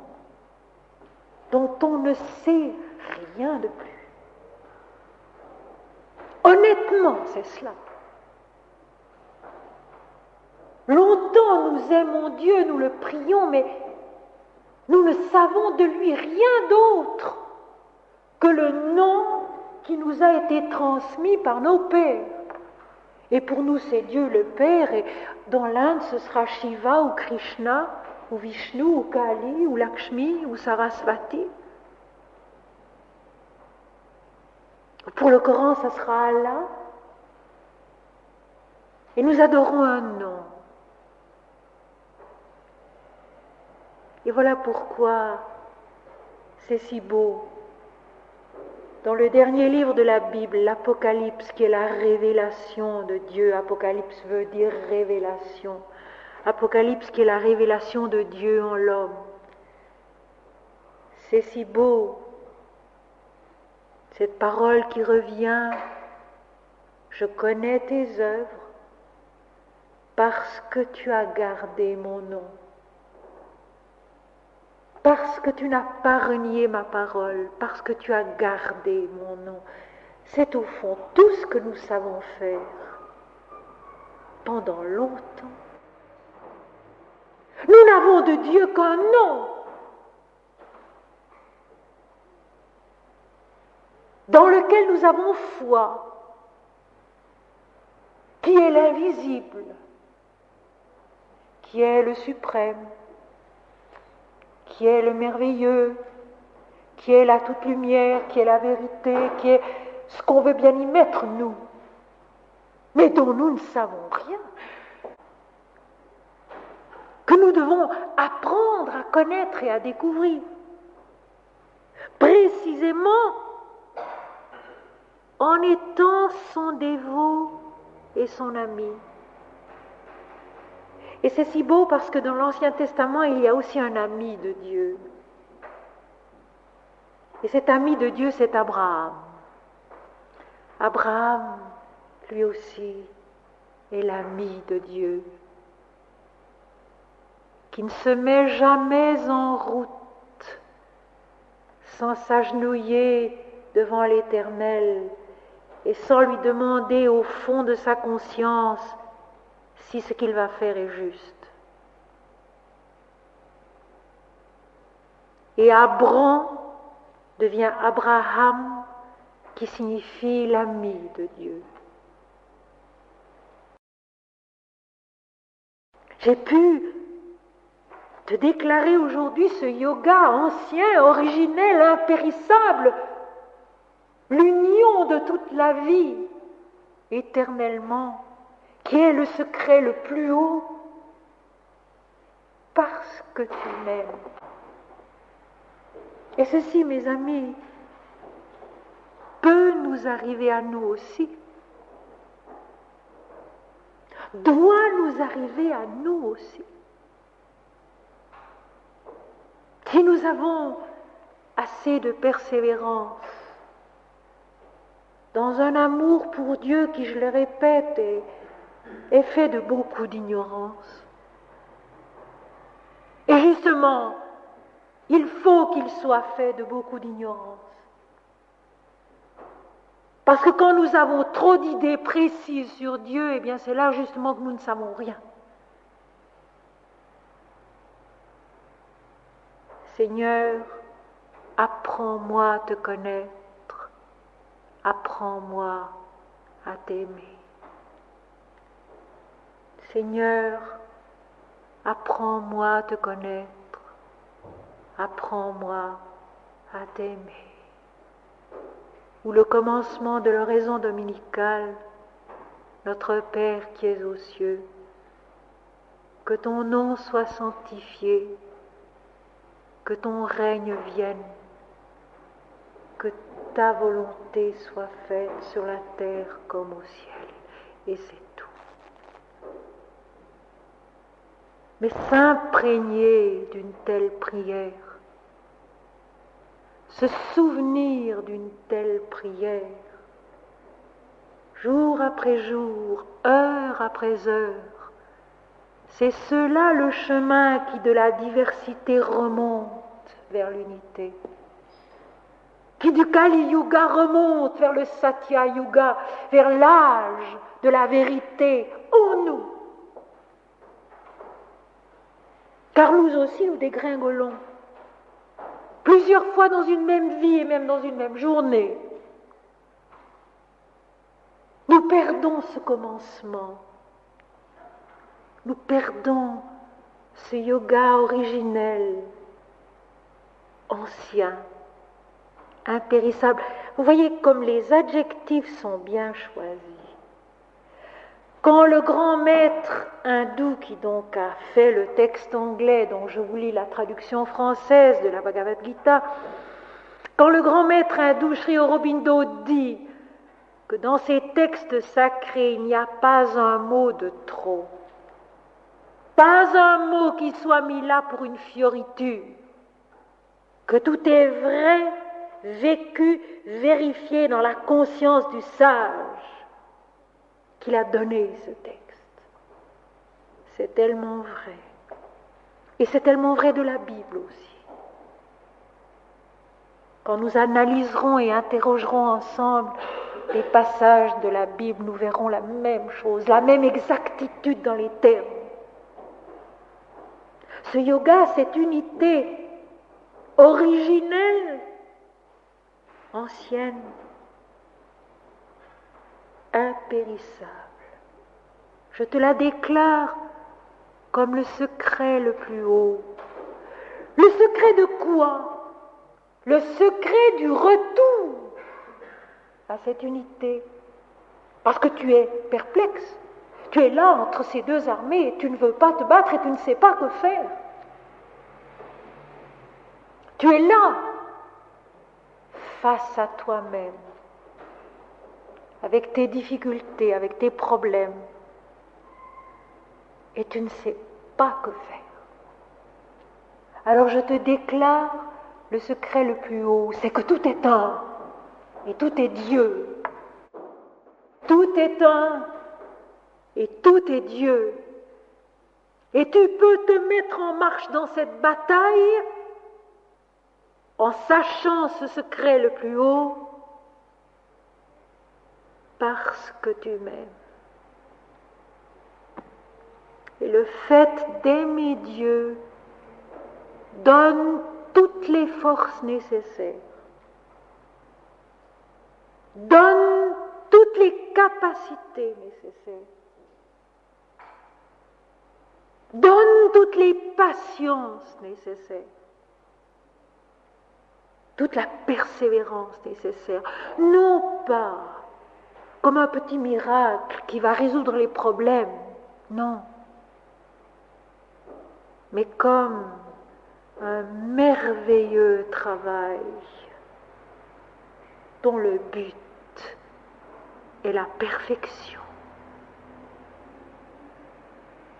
dont on ne sait rien de plus. Honnêtement, c'est cela. Longtemps nous aimons Dieu, nous le prions, mais nous ne savons de lui rien d'autre que le nom qui nous a été transmis par nos pères. Et pour nous, c'est Dieu le Père, et dans l'Inde, ce sera Shiva ou Krishna, ou Vishnu, ou Kali, ou Lakshmi, ou Sarasvati. Pour le Coran, ça sera Allah. Et nous adorons un nom. Et voilà pourquoi c'est si beau. Dans le dernier livre de la Bible, l'Apocalypse, qui est la révélation de Dieu, Apocalypse veut dire révélation. Apocalypse qui est la révélation de Dieu en l'homme. C'est si beau, cette parole qui revient, je connais tes œuvres parce que tu as gardé mon nom. Parce que tu n'as pas renié ma parole, parce que tu as gardé mon nom. C'est au fond tout ce que nous savons faire pendant longtemps. Nous n'avons de Dieu qu'un nom, dans lequel nous avons foi, qui est l'invisible, qui est le suprême, qui est le merveilleux, qui est la toute lumière, qui est la vérité, qui est ce qu'on veut bien y mettre, nous, mais dont nous ne savons rien, que nous devons apprendre à connaître et à découvrir, précisément en étant son dévot et son ami. Et c'est si beau parce que dans l'Ancien Testament, il y a aussi un ami de Dieu. Et cet ami de Dieu, c'est Abraham. Abraham, lui aussi, est l'ami de Dieu, qui ne se met jamais en route sans s'agenouiller devant l'Éternel et sans lui demander au fond de sa conscience si ce qu'il va faire est juste. Et Abram devient Abraham, qui signifie l'ami de Dieu. J'ai pu te déclarer aujourd'hui ce yoga ancien, originel, impérissable, l'union de toute la vie, éternellement, qui est le secret le plus haut, parce que tu m'aimes. Et ceci, mes amis, peut nous arriver à nous aussi, doit nous arriver à nous aussi. Si nous avons assez de persévérance dans un amour pour Dieu qui, je le répète, est fait de beaucoup d'ignorance. Et justement, il faut qu'il soit fait de beaucoup d'ignorance. Parce que quand nous avons trop d'idées précises sur Dieu, eh bien c'est là justement que nous ne savons rien. Seigneur, apprends-moi à te connaître, apprends-moi à t'aimer. Seigneur, apprends-moi à te connaître, apprends-moi à t'aimer. Ou le commencement de l'oraison dominicale, Notre Père qui es aux cieux, que ton nom soit sanctifié, que ton règne vienne, que ta volonté soit faite sur la terre comme au ciel. Et c'est tout. Mais s'imprégner d'une telle prière, se souvenir d'une telle prière, jour après jour, heure après heure, c'est cela le chemin qui de la diversité remonte vers l'unité, qui du Kali Yuga remonte vers le Satya Yuga, vers l'âge de la vérité en nous. Car nous aussi nous dégringolons, plusieurs fois dans une même vie et même dans une même journée. Nous perdons ce commencement. Nous perdons ce yoga originel, ancien, impérissable. Vous voyez comme les adjectifs sont bien choisis. Quand le grand maître hindou, qui donc a fait le texte anglais dont je vous lis la traduction française de la Bhagavad Gita, quand le grand maître hindou Sri Aurobindo dit que dans ces textes sacrés, il n'y a pas un mot de trop, pas un mot qui soit mis là pour une fioriture, que tout est vrai, vécu, vérifié dans la conscience du sage qu'il a donné ce texte. C'est tellement vrai. Et c'est tellement vrai de la Bible aussi. Quand nous analyserons et interrogerons ensemble les passages de la Bible, nous verrons la même chose, la même exactitude dans les termes. Ce yoga, cette unité originelle, ancienne, impérissable. Je te la déclare comme le secret le plus haut. Le secret de quoi? Le secret du retour à cette unité. Parce que tu es perplexe. Tu es là entre ces deux armées et tu ne veux pas te battre et tu ne sais pas que faire. Tu es là, face à toi-même, avec tes difficultés, avec tes problèmes, et tu ne sais pas que faire. Alors je te déclare le secret le plus haut, c'est que tout est un, et tout est Dieu. Tout est un, et tout est Dieu. Et tu peux te mettre en marche dans cette bataille en sachant ce secret le plus haut, parce que tu m'aimes. Et le fait d'aimer Dieu donne toutes les forces nécessaires, donne toutes les capacités nécessaires, donne toutes les patiences nécessaires, toute la persévérance nécessaire, non pas comme un petit miracle qui va résoudre les problèmes, non, mais comme un merveilleux travail dont le but est la perfection,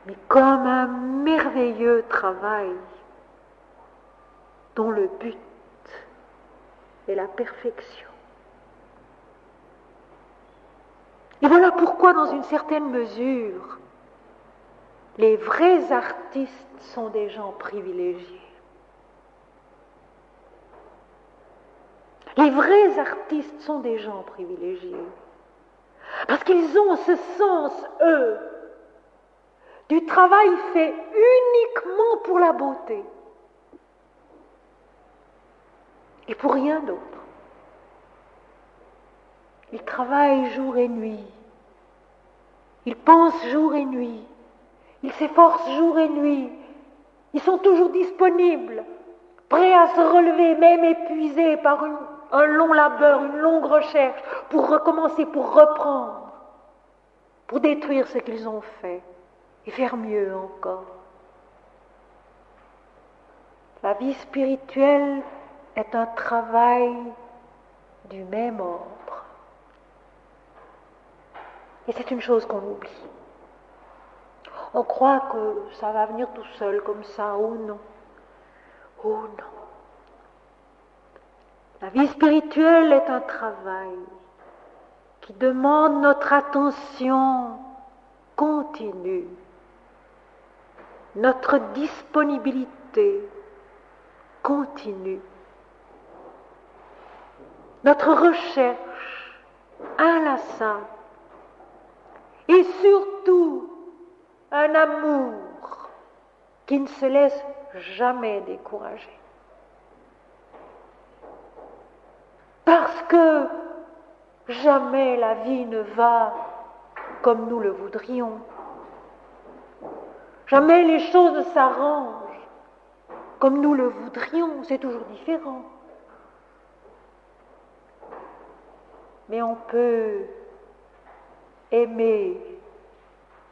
mais comme un merveilleux travail dont le but est la perfection. Et voilà pourquoi, dans une certaine mesure, les vrais artistes sont des gens privilégiés. Les vrais artistes sont des gens privilégiés. Parce qu'ils ont ce sens, eux, du travail fait uniquement pour la beauté. Et pour rien d'autre. Ils travaillent jour et nuit. Ils pensent jour et nuit. Ils s'efforcent jour et nuit. Ils sont toujours disponibles, prêts à se relever, même épuisés par un long labeur, une longue recherche, pour recommencer, pour reprendre, pour détruire ce qu'ils ont fait et faire mieux encore. La vie spirituelle est un travail du même ordre. Et c'est une chose qu'on oublie. On croit que ça va venir tout seul comme ça. Oh non. Oh non. La vie spirituelle est un travail qui demande notre attention continue, notre disponibilité continue, notre recherche inlassable et surtout un amour qui ne se laisse jamais décourager. Parce que jamais la vie ne va comme nous le voudrions. Jamais les choses ne s'arrangent comme nous le voudrions, c'est toujours différent. Mais on peut aimer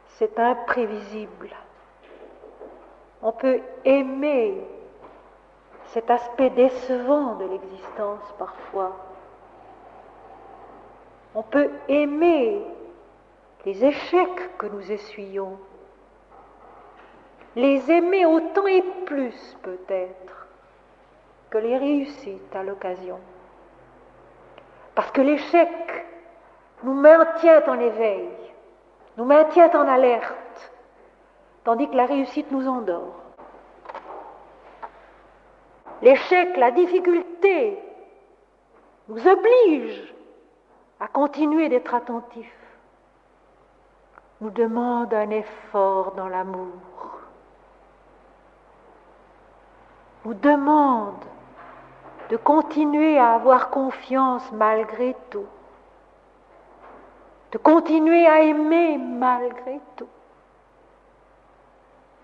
cet imprévisible. On peut aimer cet aspect décevant de l'existence parfois. On peut aimer les échecs que nous essuyons, les aimer autant et plus peut-être que les réussites à l'occasion. Parce que l'échec nous maintient en éveil, nous maintient en alerte, tandis que la réussite nous endort. L'échec, la difficulté nous oblige à continuer d'être attentifs, nous demande un effort dans l'amour, nous demande de continuer à avoir confiance malgré tout, de continuer à aimer malgré tout,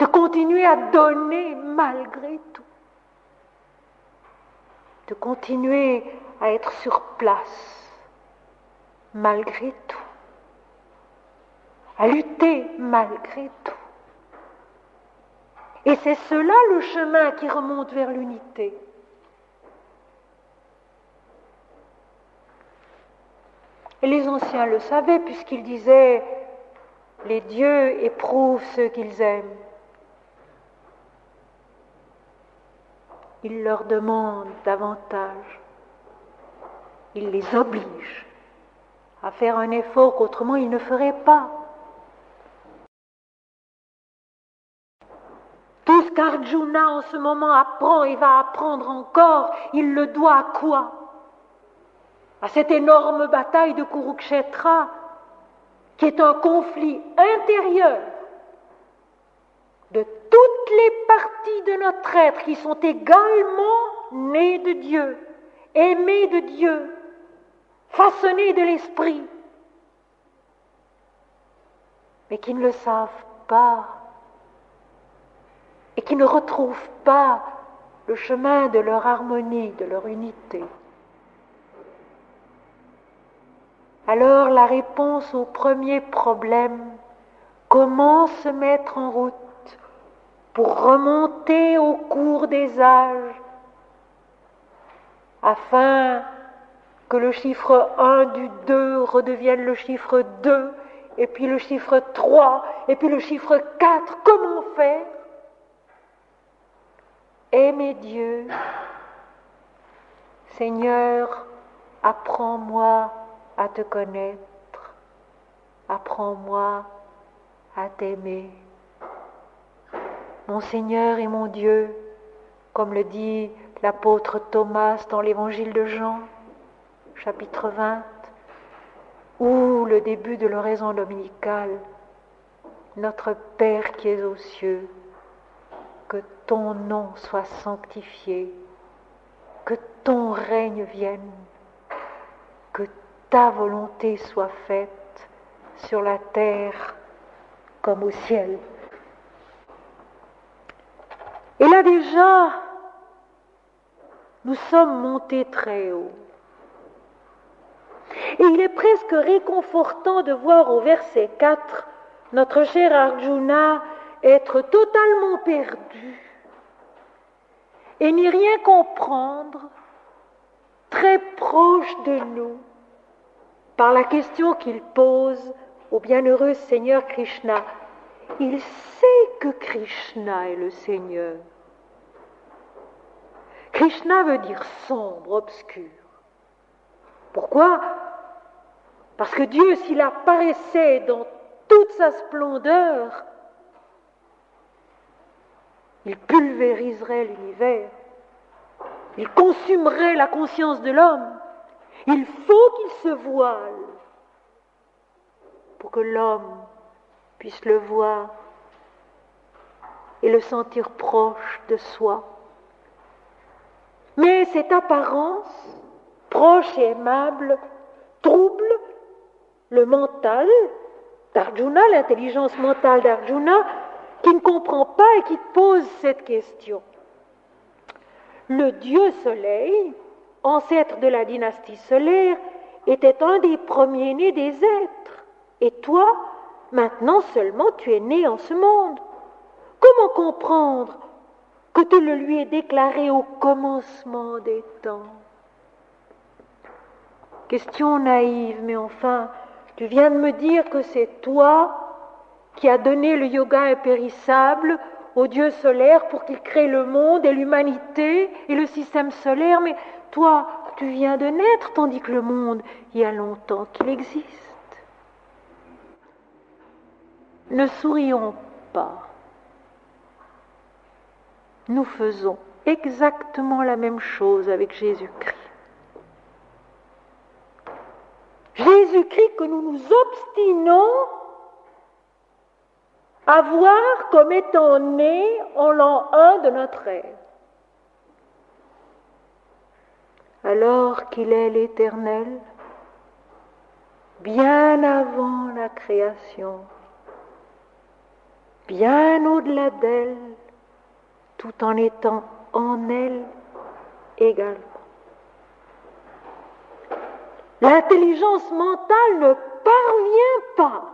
de continuer à donner malgré tout, de continuer à être sur place malgré tout, à lutter malgré tout. Et c'est cela le chemin qui remonte vers l'unité. Et les anciens le savaient puisqu'ils disaient « Les dieux éprouvent ceux qu'ils aiment ». Ils leur demandent davantage. Ils les obligent à faire un effort qu'autrement ils ne feraient pas. Tout ce qu'Arjuna en ce moment apprend et va apprendre encore, il le doit à quoi? À cette énorme bataille de Kurukshetra, qui est un conflit intérieur de toutes les parties de notre être qui sont également nées de Dieu, aimées de Dieu, façonnées de l'Esprit, mais qui ne le savent pas et qui ne retrouvent pas le chemin de leur harmonie, de leur unité. Alors la réponse au premier problème, comment se mettre en route pour remonter au cours des âges afin que le chiffre 1 du 2 redevienne le chiffre 2 et puis le chiffre 3 et puis le chiffre 4, comment faire? Aimer Dieu, Seigneur, apprends-moi à te connaître, apprends-moi à t'aimer. Mon Seigneur et mon Dieu, comme le dit l'apôtre Thomas dans l'évangile de Jean, chapitre 20, ou le début de l'oraison dominicale, notre Père qui es aux cieux, que ton nom soit sanctifié, que ton règne vienne, que ta volonté soit faite sur la terre comme au ciel. Et là déjà, nous sommes montés très haut. Et il est presque réconfortant de voir au verset 4 notre cher Arjuna être totalement perdu et n'y rien comprendre, très proche de nous, par la question qu'il pose au bienheureux Seigneur Krishna. Il sait que Krishna est le Seigneur. Krishna veut dire sombre, obscur. Pourquoi? Parce que Dieu, s'il apparaissait dans toute sa splendeur, il pulvériserait l'univers, il consumerait la conscience de l'homme. Il faut qu'il se voile pour que l'homme puisse le voir et le sentir proche de soi. Mais cette apparence, proche et aimable, trouble le mental d'Arjuna, l'intelligence mentale d'Arjuna, qui ne comprend pas et qui pose cette question. Le dieu soleil, ancêtre de la dynastie solaire, était un des premiers-nés des êtres. Et toi, maintenant seulement, tu es né en ce monde. Comment comprendre que tu le lui aies déclaré au commencement des temps? Question naïve, mais enfin, tu viens de me dire que c'est toi qui as donné le yoga impérissable au dieu solaire pour qu'il crée le monde et l'humanité et le système solaire, mais toi, tu viens de naître tandis que le monde, il y a longtemps qu'il existe. Ne sourions pas. Nous faisons exactement la même chose avec Jésus-Christ. Jésus-Christ que nous nous obstinons à voir comme étant né en l'an 1 de notre ère. Alors qu'il est l'Éternel, bien avant la création, bien au-delà d'elle, tout en étant en elle également. L'intelligence mentale ne parvient pas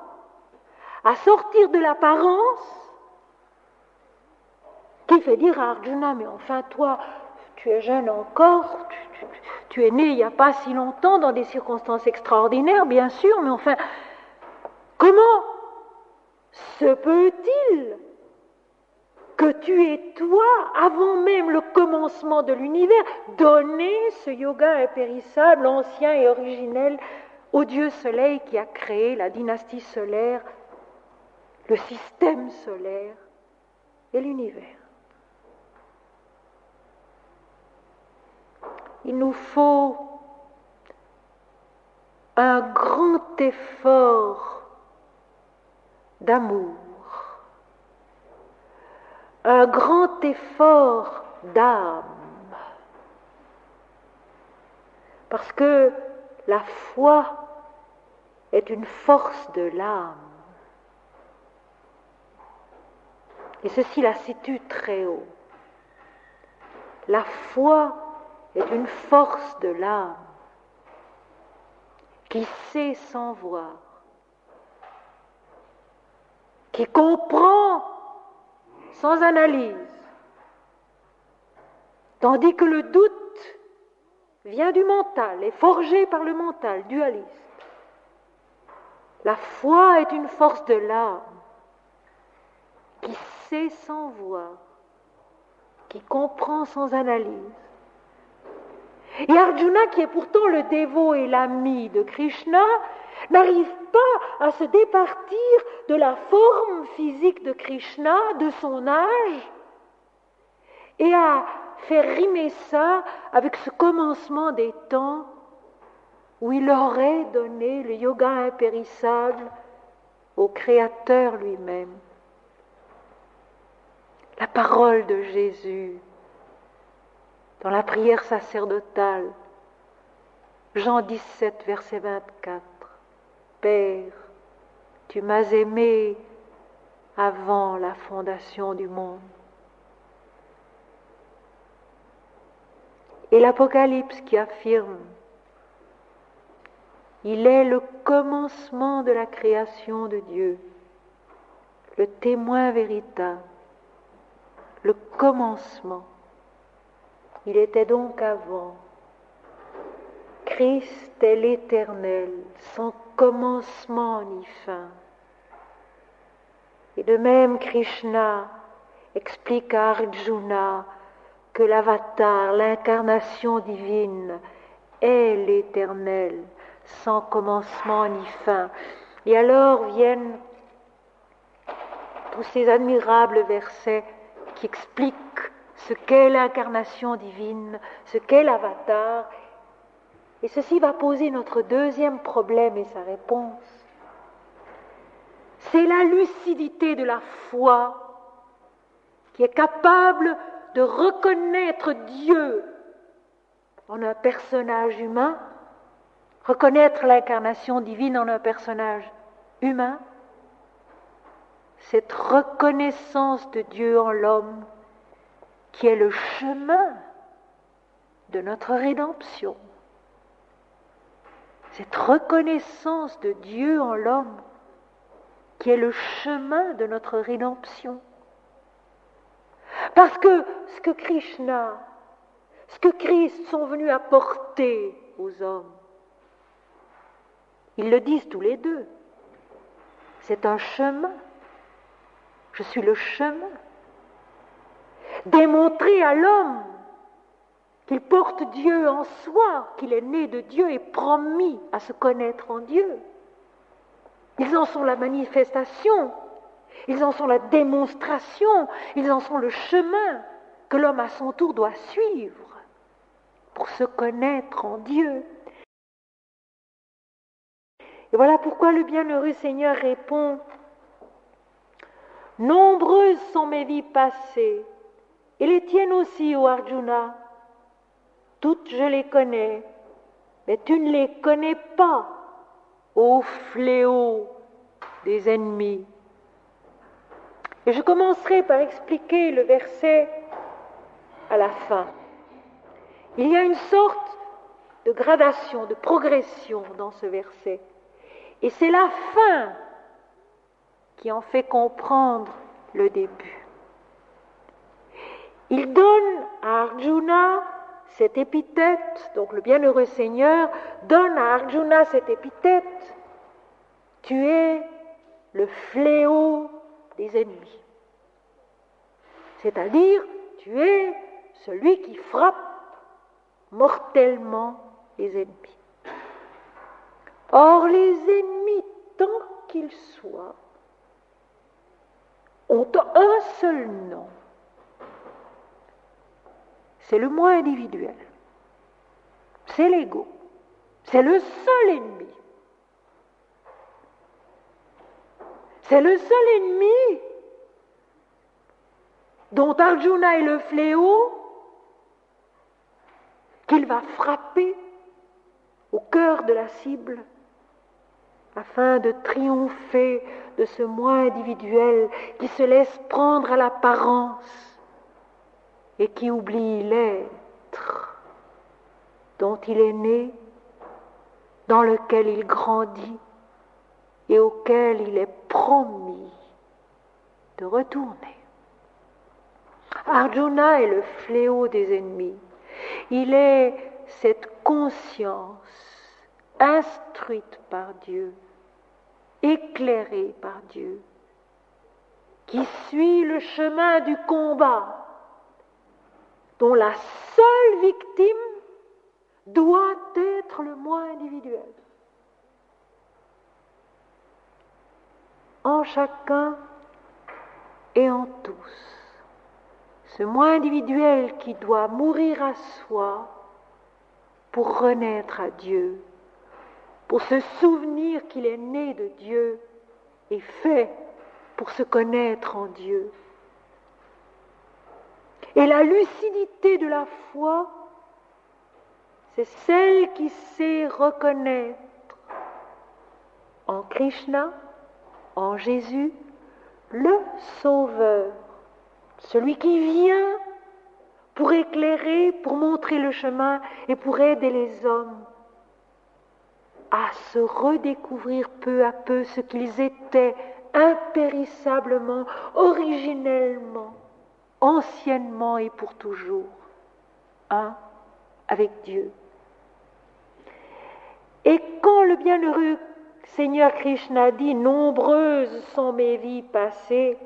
à sortir de l'apparence qui fait dire à Arjuna, mais enfin toi, tu es jeune encore, tu es né il n'y a pas si longtemps dans des circonstances extraordinaires, bien sûr, mais enfin, comment se peut-il que tu aies, toi, avant même le commencement de l'univers, donné ce yoga impérissable, ancien et originel au dieu soleil qui a créé la dynastie solaire, le système solaire et l'univers. Il nous faut un grand effort d'amour, un grand effort d'âme, parce que la foi est une force de l'âme. Et ceci la situe très haut. La foi est une force de l'âme qui sait sans voir, qui comprend sans analyse, tandis que le doute vient du mental, est forgé par le mental dualiste. La foi est une force de l'âme qui sait sans voir, qui comprend sans analyse. Et Arjuna, qui est pourtant le dévot et l'ami de Krishna, n'arrive pas à se départir de la forme physique de Krishna, de son âge, et à faire rimer ça avec ce commencement des temps où il aurait donné le yoga impérissable au Créateur lui-même. La parole de Jésus dans la prière sacerdotale, Jean 17, verset 24. Père, tu m'as aimé avant la fondation du monde. Et l'Apocalypse qui affirme, il est le commencement de la création de Dieu, le témoin véritable, le commencement. Il était donc avant. Christ est l'Éternel, sans commencement ni fin. Et de même, Krishna explique à Arjuna que l'avatar, l'incarnation divine, est l'Éternel, sans commencement ni fin. Et alors viennent tous ces admirables versets qui expliquent ce qu'est l'incarnation divine, ce qu'est l'avatar. Et ceci va poser notre deuxième problème et sa réponse. C'est la lucidité de la foi qui est capable de reconnaître Dieu en un personnage humain, reconnaître l'incarnation divine en un personnage humain. Cette reconnaissance de Dieu en l'homme qui est le chemin de notre rédemption. Cette reconnaissance de Dieu en l'homme qui est le chemin de notre rédemption. Parce que ce que Krishna, ce que Christ sont venus apporter aux hommes, ils le disent tous les deux, c'est un chemin. Je suis le chemin. Démontrer à l'homme qu'il porte Dieu en soi, qu'il est né de Dieu et promis à se connaître en Dieu. Ils en sont la manifestation, ils en sont la démonstration, ils en sont le chemin que l'homme à son tour doit suivre pour se connaître en Dieu. Et voilà pourquoi le bienheureux Seigneur répond: nombreuses sont mes vies passées, et les tiennes aussi, ô Arjuna. Toutes je les connais, mais tu ne les connais pas, ô fléau des ennemis. Et je commencerai par expliquer le verset à la fin. Il y a une sorte de gradation, de progression dans ce verset. Et c'est la fin qui en fait comprendre le début. Il donne à Arjuna cette épithète, donc le bienheureux Seigneur donne à Arjuna cette épithète: tu es le fléau des ennemis. C'est-à-dire, tu es celui qui frappe mortellement les ennemis. Or, les ennemis, tant qu'ils soient, ont un seul nom. C'est le moi individuel. C'est l'ego. C'est le seul ennemi. C'est le seul ennemi dont Arjuna est le fléau qu'il va frapper au cœur de la cible afin de triompher de ce moi individuel qui se laisse prendre à l'apparence et qui oublie l'être dont il est né, dans lequel il grandit et auquel il est promis de retourner. Arjuna est le fléau des ennemis. Il est cette conscience instruite par Dieu, éclairée par Dieu, qui suit le chemin du combat, dont la seule victime doit être le moi individuel. En chacun et en tous. Ce moi individuel qui doit mourir à soi pour renaître à Dieu, pour se souvenir qu'il est né de Dieu et fait pour se connaître en Dieu. Et la lucidité de la foi, c'est celle qui sait reconnaître en Krishna, en Jésus, le Sauveur, celui qui vient pour éclairer, pour montrer le chemin et pour aider les hommes à se redécouvrir peu à peu ce qu'ils étaient impérissablement, originellement, anciennement et pour toujours, un avec Dieu. Et quand le bienheureux Seigneur Krishna dit « Nombreuses sont mes vies passées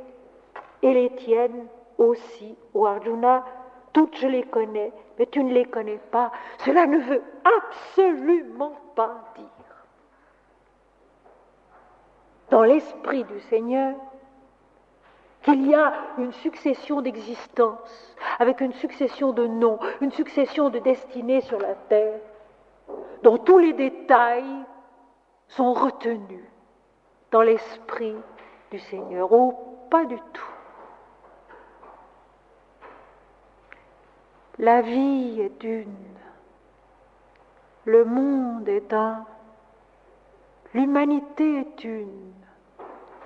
et les tiennes aussi, ô Arjuna, toutes je les connais, mais tu ne les connais pas. » Cela ne veut absolument pas dire, dans l'esprit du Seigneur, qu'il y a une succession d'existences, avec une succession de noms, une succession de destinées sur la terre, dont tous les détails sont retenus dans l'esprit du Seigneur. Oh, pas du tout. La vie est une, le monde est un, l'humanité est une,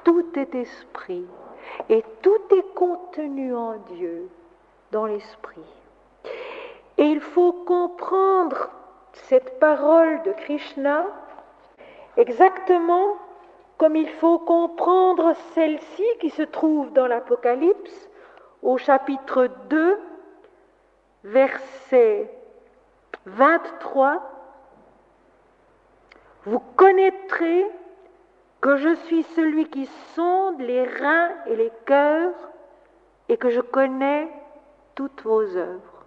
tout est esprit et tout est contenu en Dieu, dans l'esprit. Et il faut comprendre cette parole de Krishna exactement comme il faut comprendre celle-ci qui se trouve dans l'Apocalypse au chapitre 2, verset 23. Vous connaîtrez que je suis celui qui sonde les reins et les cœurs et que je connais toutes vos œuvres.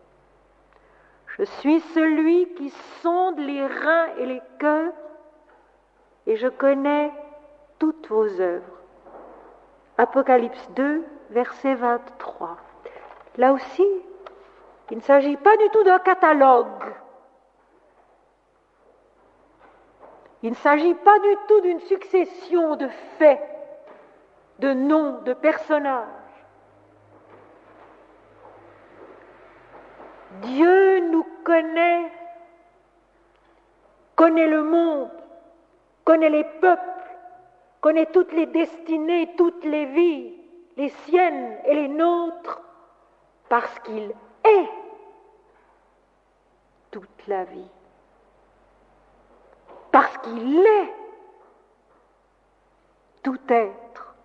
Je suis celui qui sonde les reins et les cœurs et je connais toutes vos œuvres. Apocalypse 2, verset 23. Là aussi, il ne s'agit pas du tout d'un catalogue. Il ne s'agit pas du tout d'une succession de faits, de noms, de personnages. Dieu nous connaît le monde, connaît les peuples, connaît toutes les destinées, toutes les vies, les siennes et les nôtres, parce qu'il est toute la vie. Parce qu'il est tout être,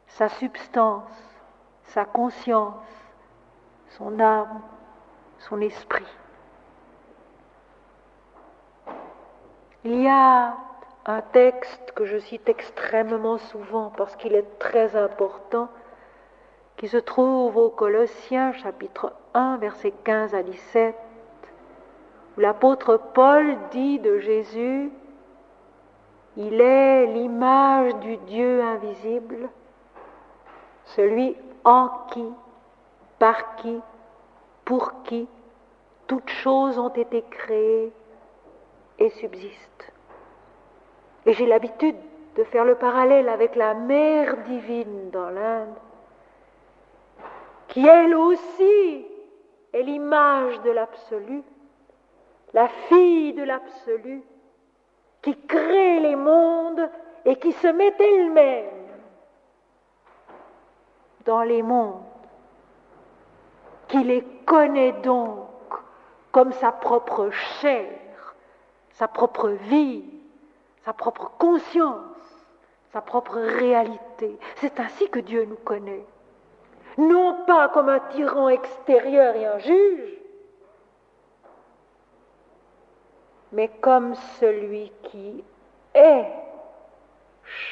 sa substance, sa conscience, son âme, son esprit. Il y a un texte que je cite extrêmement souvent parce qu'il est très important, qui se trouve aux Colossiens chapitre 1, versets 15 à 17, où l'apôtre Paul dit de Jésus: il est l'image du Dieu invisible, celui en qui, par qui, pour qui toutes choses ont été créées et subsistent. Et j'ai l'habitude de faire le parallèle avec la mère divine dans l'Inde, qui elle aussi est l'image de l'absolu, la fille de l'absolu, qui crée les mondes et qui se met elle-même dans les mondes, qui les connaît donc comme sa propre chair, sa propre vie, sa propre conscience, sa propre réalité. C'est ainsi que Dieu nous connaît. Non pas comme un tyran extérieur et un juge, mais comme celui qui est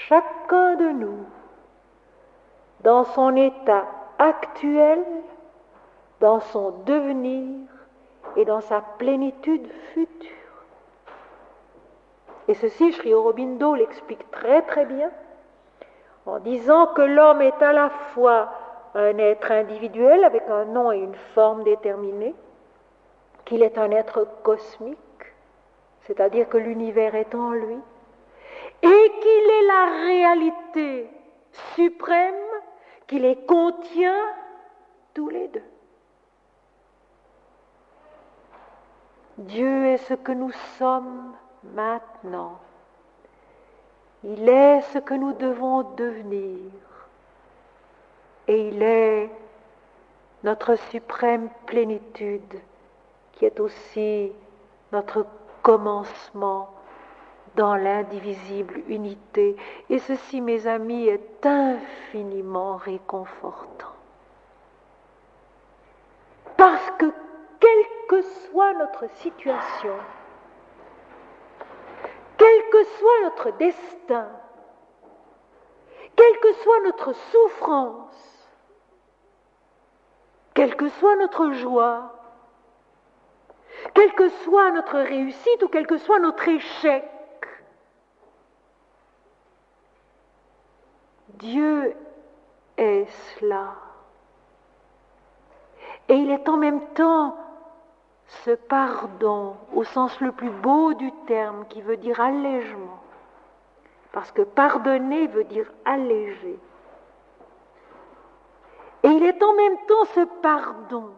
chacun de nous dans son état actuel, dans son devenir et dans sa plénitude future. Et ceci, Sri Aurobindo l'explique très très bien en disant que l'homme est à la fois un être individuel avec un nom et une forme déterminée, qu'il est un être cosmique, c'est-à-dire que l'univers est en lui, et qu'il est la réalité suprême qui les contient tous les deux. Dieu est ce que nous sommes maintenant. Il est ce que nous devons devenir. Et il est notre suprême plénitude, qui est aussi notre commencement dans l'indivisible unité. Et ceci, mes amis, est infiniment réconfortant. Parce que, quelle que soit notre situation, quel que soit notre destin, quelle que soit notre souffrance, quelle que soit notre joie, quelle que soit notre réussite ou quel que soit notre échec, Dieu est cela. Et il est en même temps ce pardon au sens le plus beau du terme, qui veut dire allègement. Parce que pardonner veut dire alléger. Et il est en même temps ce pardon,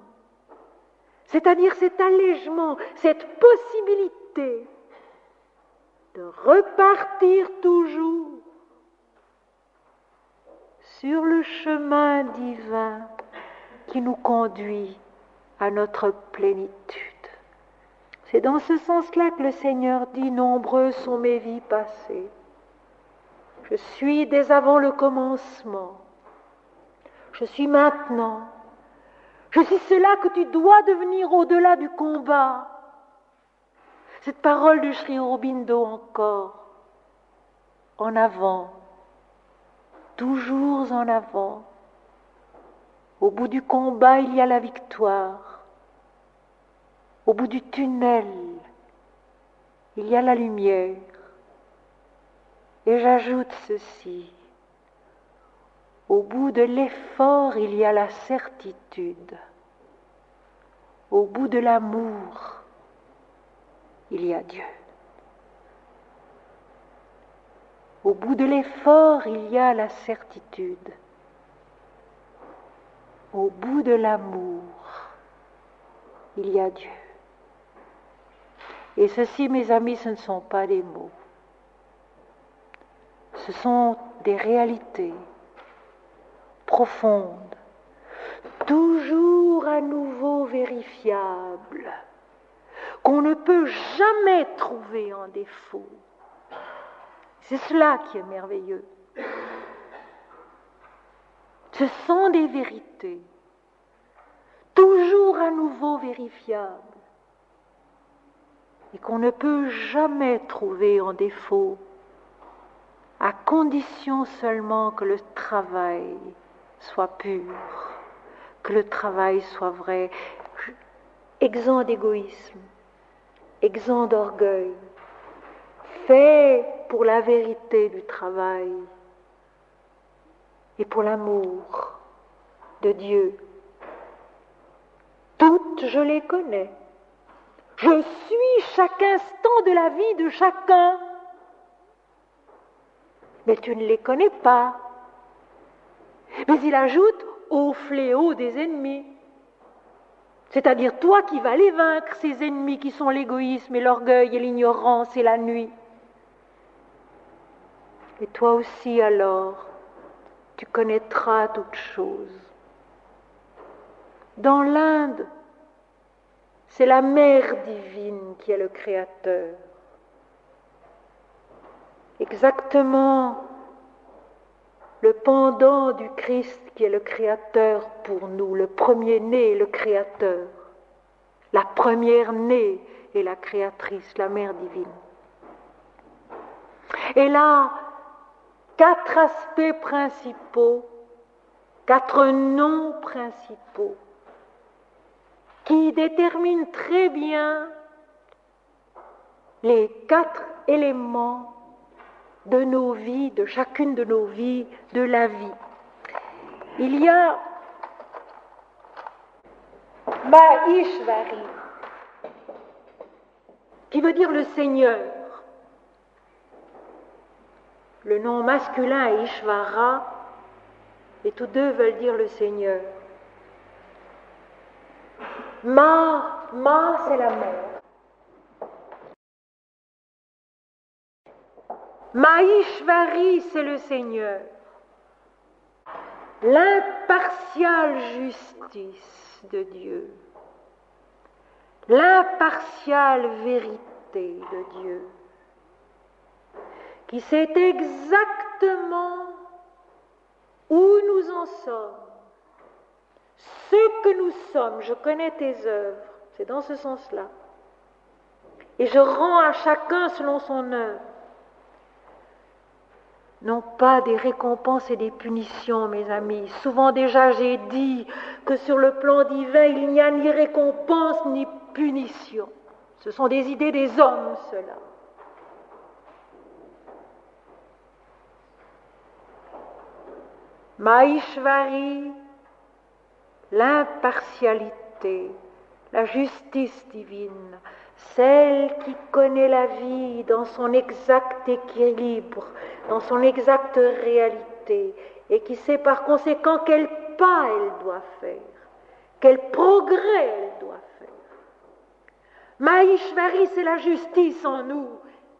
c'est-à-dire cet allègement, cette possibilité de repartir toujours sur le chemin divin qui nous conduit à notre plénitude. C'est dans ce sens-là que le Seigneur dit: nombreuses sont mes vies passées. Je suis dès avant le commencement. Je suis maintenant. Je suis cela que tu dois devenir au-delà du combat. Cette parole de Sri Aurobindo encore. En avant. Toujours en avant. Au bout du combat, il y a la victoire. Au bout du tunnel, il y a la lumière. Et j'ajoute ceci: au bout de l'effort, il y a la certitude. Au bout de l'amour, il y a Dieu. Au bout de l'effort, il y a la certitude. Au bout de l'amour, il y a Dieu. Et ceci, mes amis, ce ne sont pas des mots. Ce sont des réalités profonde, toujours à nouveau vérifiable, qu'on ne peut jamais trouver en défaut. C'est cela qui est merveilleux. Ce sont des vérités, toujours à nouveau vérifiables, et qu'on ne peut jamais trouver en défaut, à condition seulement que le travail soit pur, que le travail soit vrai, exempt d'égoïsme, exempt d'orgueil, fait pour la vérité du travail et pour l'amour de Dieu. Toutes, je les connais. Je suis chaque instant de la vie de chacun. Mais tu ne les connais pas. Mais il ajoute au fléau des ennemis. C'est-à-dire toi qui vas les vaincre, ces ennemis qui sont l'égoïsme et l'orgueil et l'ignorance et la nuit. Et toi aussi alors, tu connaîtras toutes choses. Dans l'Inde, c'est la mère divine qui est le créateur. Exactement le pendant du Christ qui est le créateur pour nous, le premier-né est le créateur, la première-née est la créatrice, la mère divine. Et là, 4 aspects principaux, 4 noms principaux qui déterminent très bien les 4 éléments de nos vies, de chacune de nos vies, de la vie. Il y a Maheshvari, qui veut dire le Seigneur. Le nom masculin est Ishvara, et tous deux veulent dire le Seigneur. Ma, c'est la mère. Maheshvari, c'est le Seigneur. L'impartiale justice de Dieu. L'impartiale vérité de Dieu. Qui sait exactement où nous en sommes. Ce que nous sommes, je connais tes œuvres, c'est dans ce sens-là. Et je rends à chacun selon son œuvre. Non pas des récompenses et des punitions, mes amis. Souvent déjà j'ai dit que sur le plan divin, il n'y a ni récompense ni punition. Ce sont des idées des hommes, cela. Maheshvari, l'impartialité, la justice divine, celle qui connaît la vie dans son exact équilibre, dans son exacte réalité, et qui sait par conséquent quel pas elle doit faire, quel progrès elle doit faire. Maheshvari, c'est la justice en nous,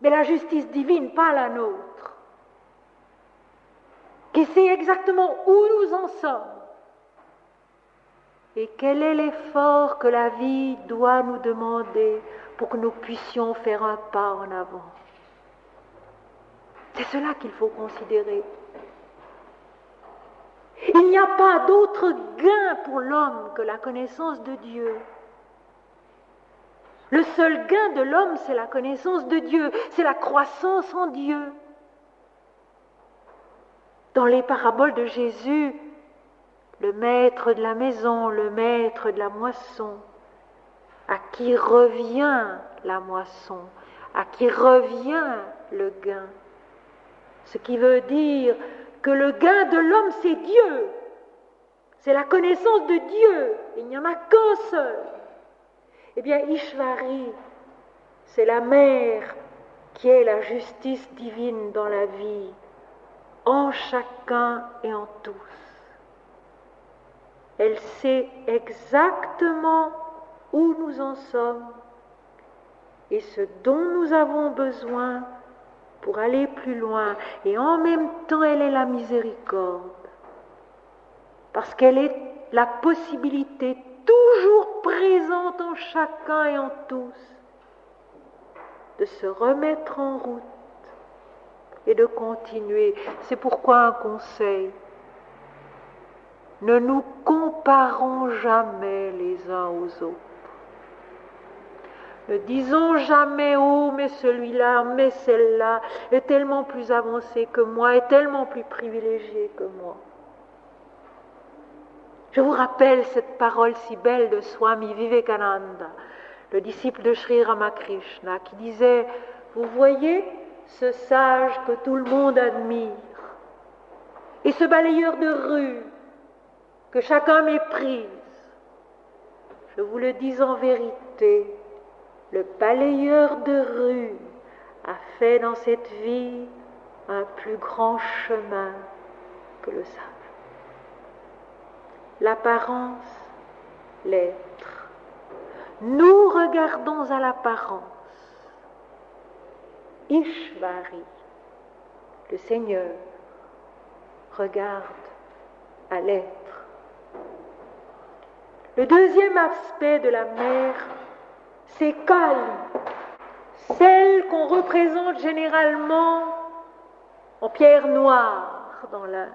mais la justice divine, pas la nôtre, qui sait exactement où nous en sommes, et quel est l'effort que la vie doit nous demander pour que nous puissions faire un pas en avant. C'est cela qu'il faut considérer. Il n'y a pas d'autre gain pour l'homme que la connaissance de Dieu. Le seul gain de l'homme, c'est la connaissance de Dieu, c'est la croissance en Dieu. Dans les paraboles de Jésus, le maître de la maison, le maître de la moisson, à qui revient la moisson, à qui revient le gain. Ce qui veut dire que le gain de l'homme, c'est Dieu. C'est la connaissance de Dieu. Il n'y en a qu'un seul. Eh bien, Ishvari, c'est la mère qui est la justice divine dans la vie, en chacun et en tous. Elle sait exactement où nous en sommes et ce dont nous avons besoin pour aller plus loin. Et en même temps, elle est la miséricorde. parce qu'elle est la possibilité toujours présente en chacun et en tous de se remettre en route et de continuer. C'est pourquoi un conseil: ne nous comparons jamais les uns aux autres. Ne disons jamais: oh, mais celui-là, mais celle-là est tellement plus avancé que moi, est tellement plus privilégié que moi. Je vous rappelle cette parole si belle de Swami Vivekananda, le disciple de Sri Ramakrishna, qui disait: vous voyez ce sage que tout le monde admire, et ce balayeur de rue que chacun méprise. Je vous le dis en vérité, le balayeur de rue a fait dans cette vie un plus grand chemin que le sage. L'apparence, l'être. Nous regardons à l'apparence. Ishvari, le Seigneur, regarde à l'être. Le deuxième aspect de la mer, c'est Kali, celle qu'on représente généralement en pierre noire dans l'Inde.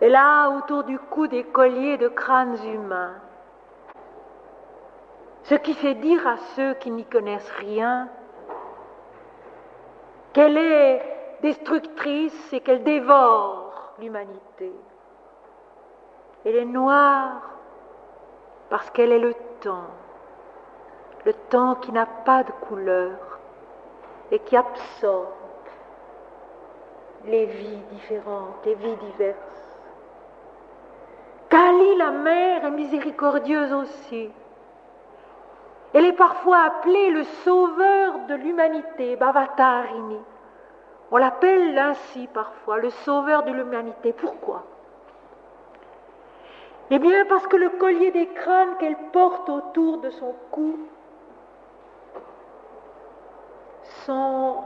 Elle a autour du cou des colliers de crânes humains, ce qui fait dire à ceux qui n'y connaissent rien qu'elle est destructrice et qu'elle dévore l'humanité. Elle est noire parce qu'elle est le temps qui n'a pas de couleur et qui absorbe les vies différentes, les vies diverses. Kali, la mère, est miséricordieuse aussi. Elle est parfois appelée le sauveur de l'humanité, Bhavatarini. On l'appelle ainsi parfois, le sauveur de l'humanité. Pourquoi ? Eh bien, parce que le collier des crânes qu'elle porte autour de son cou sont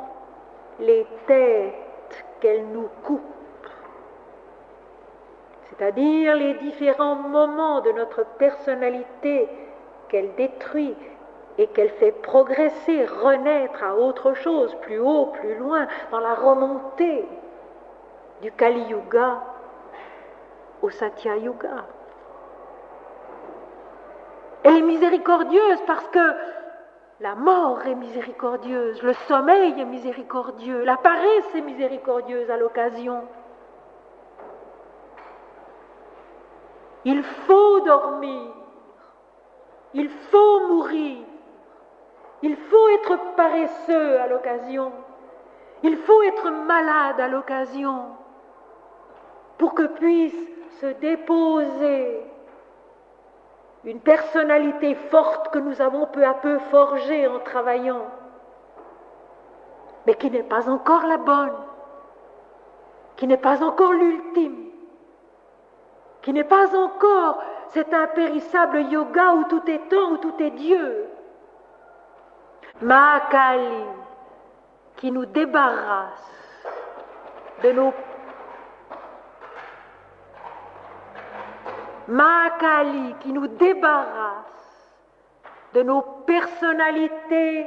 les têtes qu'elle nous coupe, c'est-à-dire les différents moments de notre personnalité qu'elle détruit et qu'elle fait progresser, renaître à autre chose, plus haut, plus loin, dans la remontée du Kali Yuga au Satya Yuga. Elle est miséricordieuse parce que la mort est miséricordieuse, le sommeil est miséricordieux, la paresse est miséricordieuse à l'occasion. Il faut dormir, il faut mourir, il faut être paresseux à l'occasion, il faut être malade à l'occasion pour que puisse se déposer une personnalité forte que nous avons peu à peu forgée en travaillant, mais qui n'est pas encore la bonne, qui n'est pas encore l'ultime, qui n'est pas encore cet impérissable yoga où tout est temps, où tout est Dieu. Mahakali, qui nous débarrasse de nos Mahakali, qui nous débarrasse de nos personnalités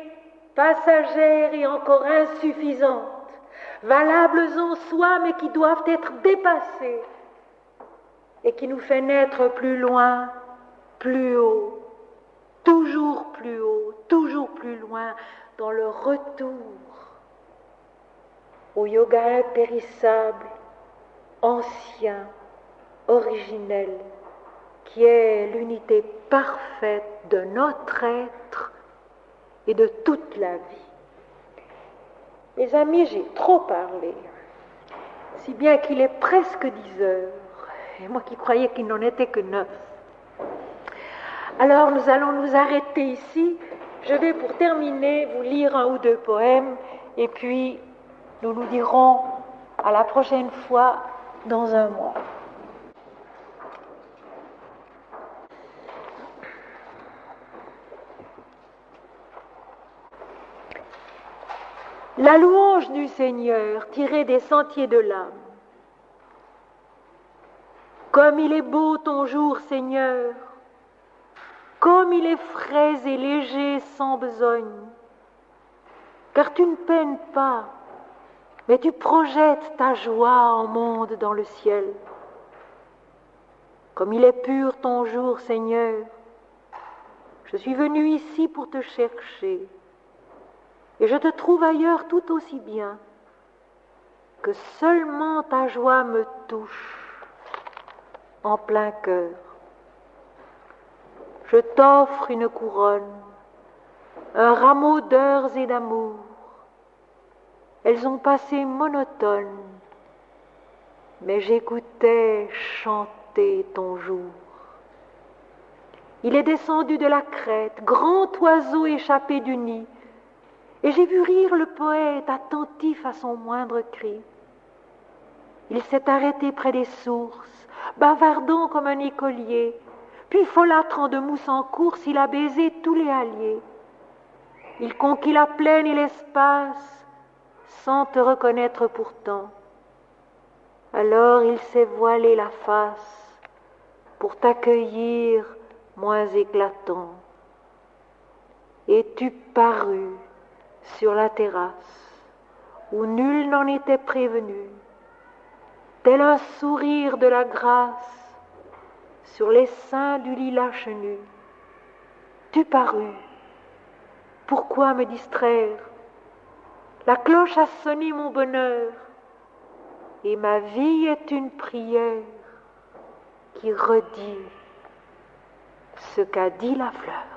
passagères et encore insuffisantes, valables en soi mais qui doivent être dépassées, et qui nous fait naître plus loin, plus haut, toujours plus loin, dans le retour au yoga impérissable, ancien, originel, qui est l'unité parfaite de notre être et de toute la vie. Mes amis, j'ai trop parlé, si bien qu'il est presque 10 heures, et moi qui croyais qu'il n'en était que 9. Alors nous allons nous arrêter ici. Je vais pour terminer vous lire 1 ou 2 poèmes, et puis nous nous dirons à la prochaine fois dans un mois. La louange du Seigneur tirée des sentiers de l'âme. Comme il est beau ton jour, Seigneur, comme il est frais et léger sans besogne, car tu ne peines pas, mais tu projettes ta joie en monde dans le ciel. Comme il est pur ton jour, Seigneur, je suis venu ici pour te chercher, et je te trouve ailleurs tout aussi bien, que seulement ta joie me touche en plein cœur. Je t'offre une couronne, un rameau d'heures et d'amour. Elles ont passé monotones, mais j'écoutais chanter ton jour. Il est descendu de la crête, grand oiseau échappé du nid, et j'ai vu rire le poète attentif à son moindre cri. Il s'est arrêté près des sources, bavardant comme un écolier, puis folâtrant de mousse en course, il a baisé tous les halliers. Il conquit la plaine et l'espace, sans te reconnaître pourtant. Alors il s'est voilé la face pour t'accueillir moins éclatant. Et tu parus sur la terrasse où nul n'en était prévenu, tel un sourire de la grâce sur les seins du lilas chenu. Tu parus. Pourquoi me distraire? La cloche a sonné mon bonheur, et ma vie est une prière qui redit ce qu'a dit la fleur.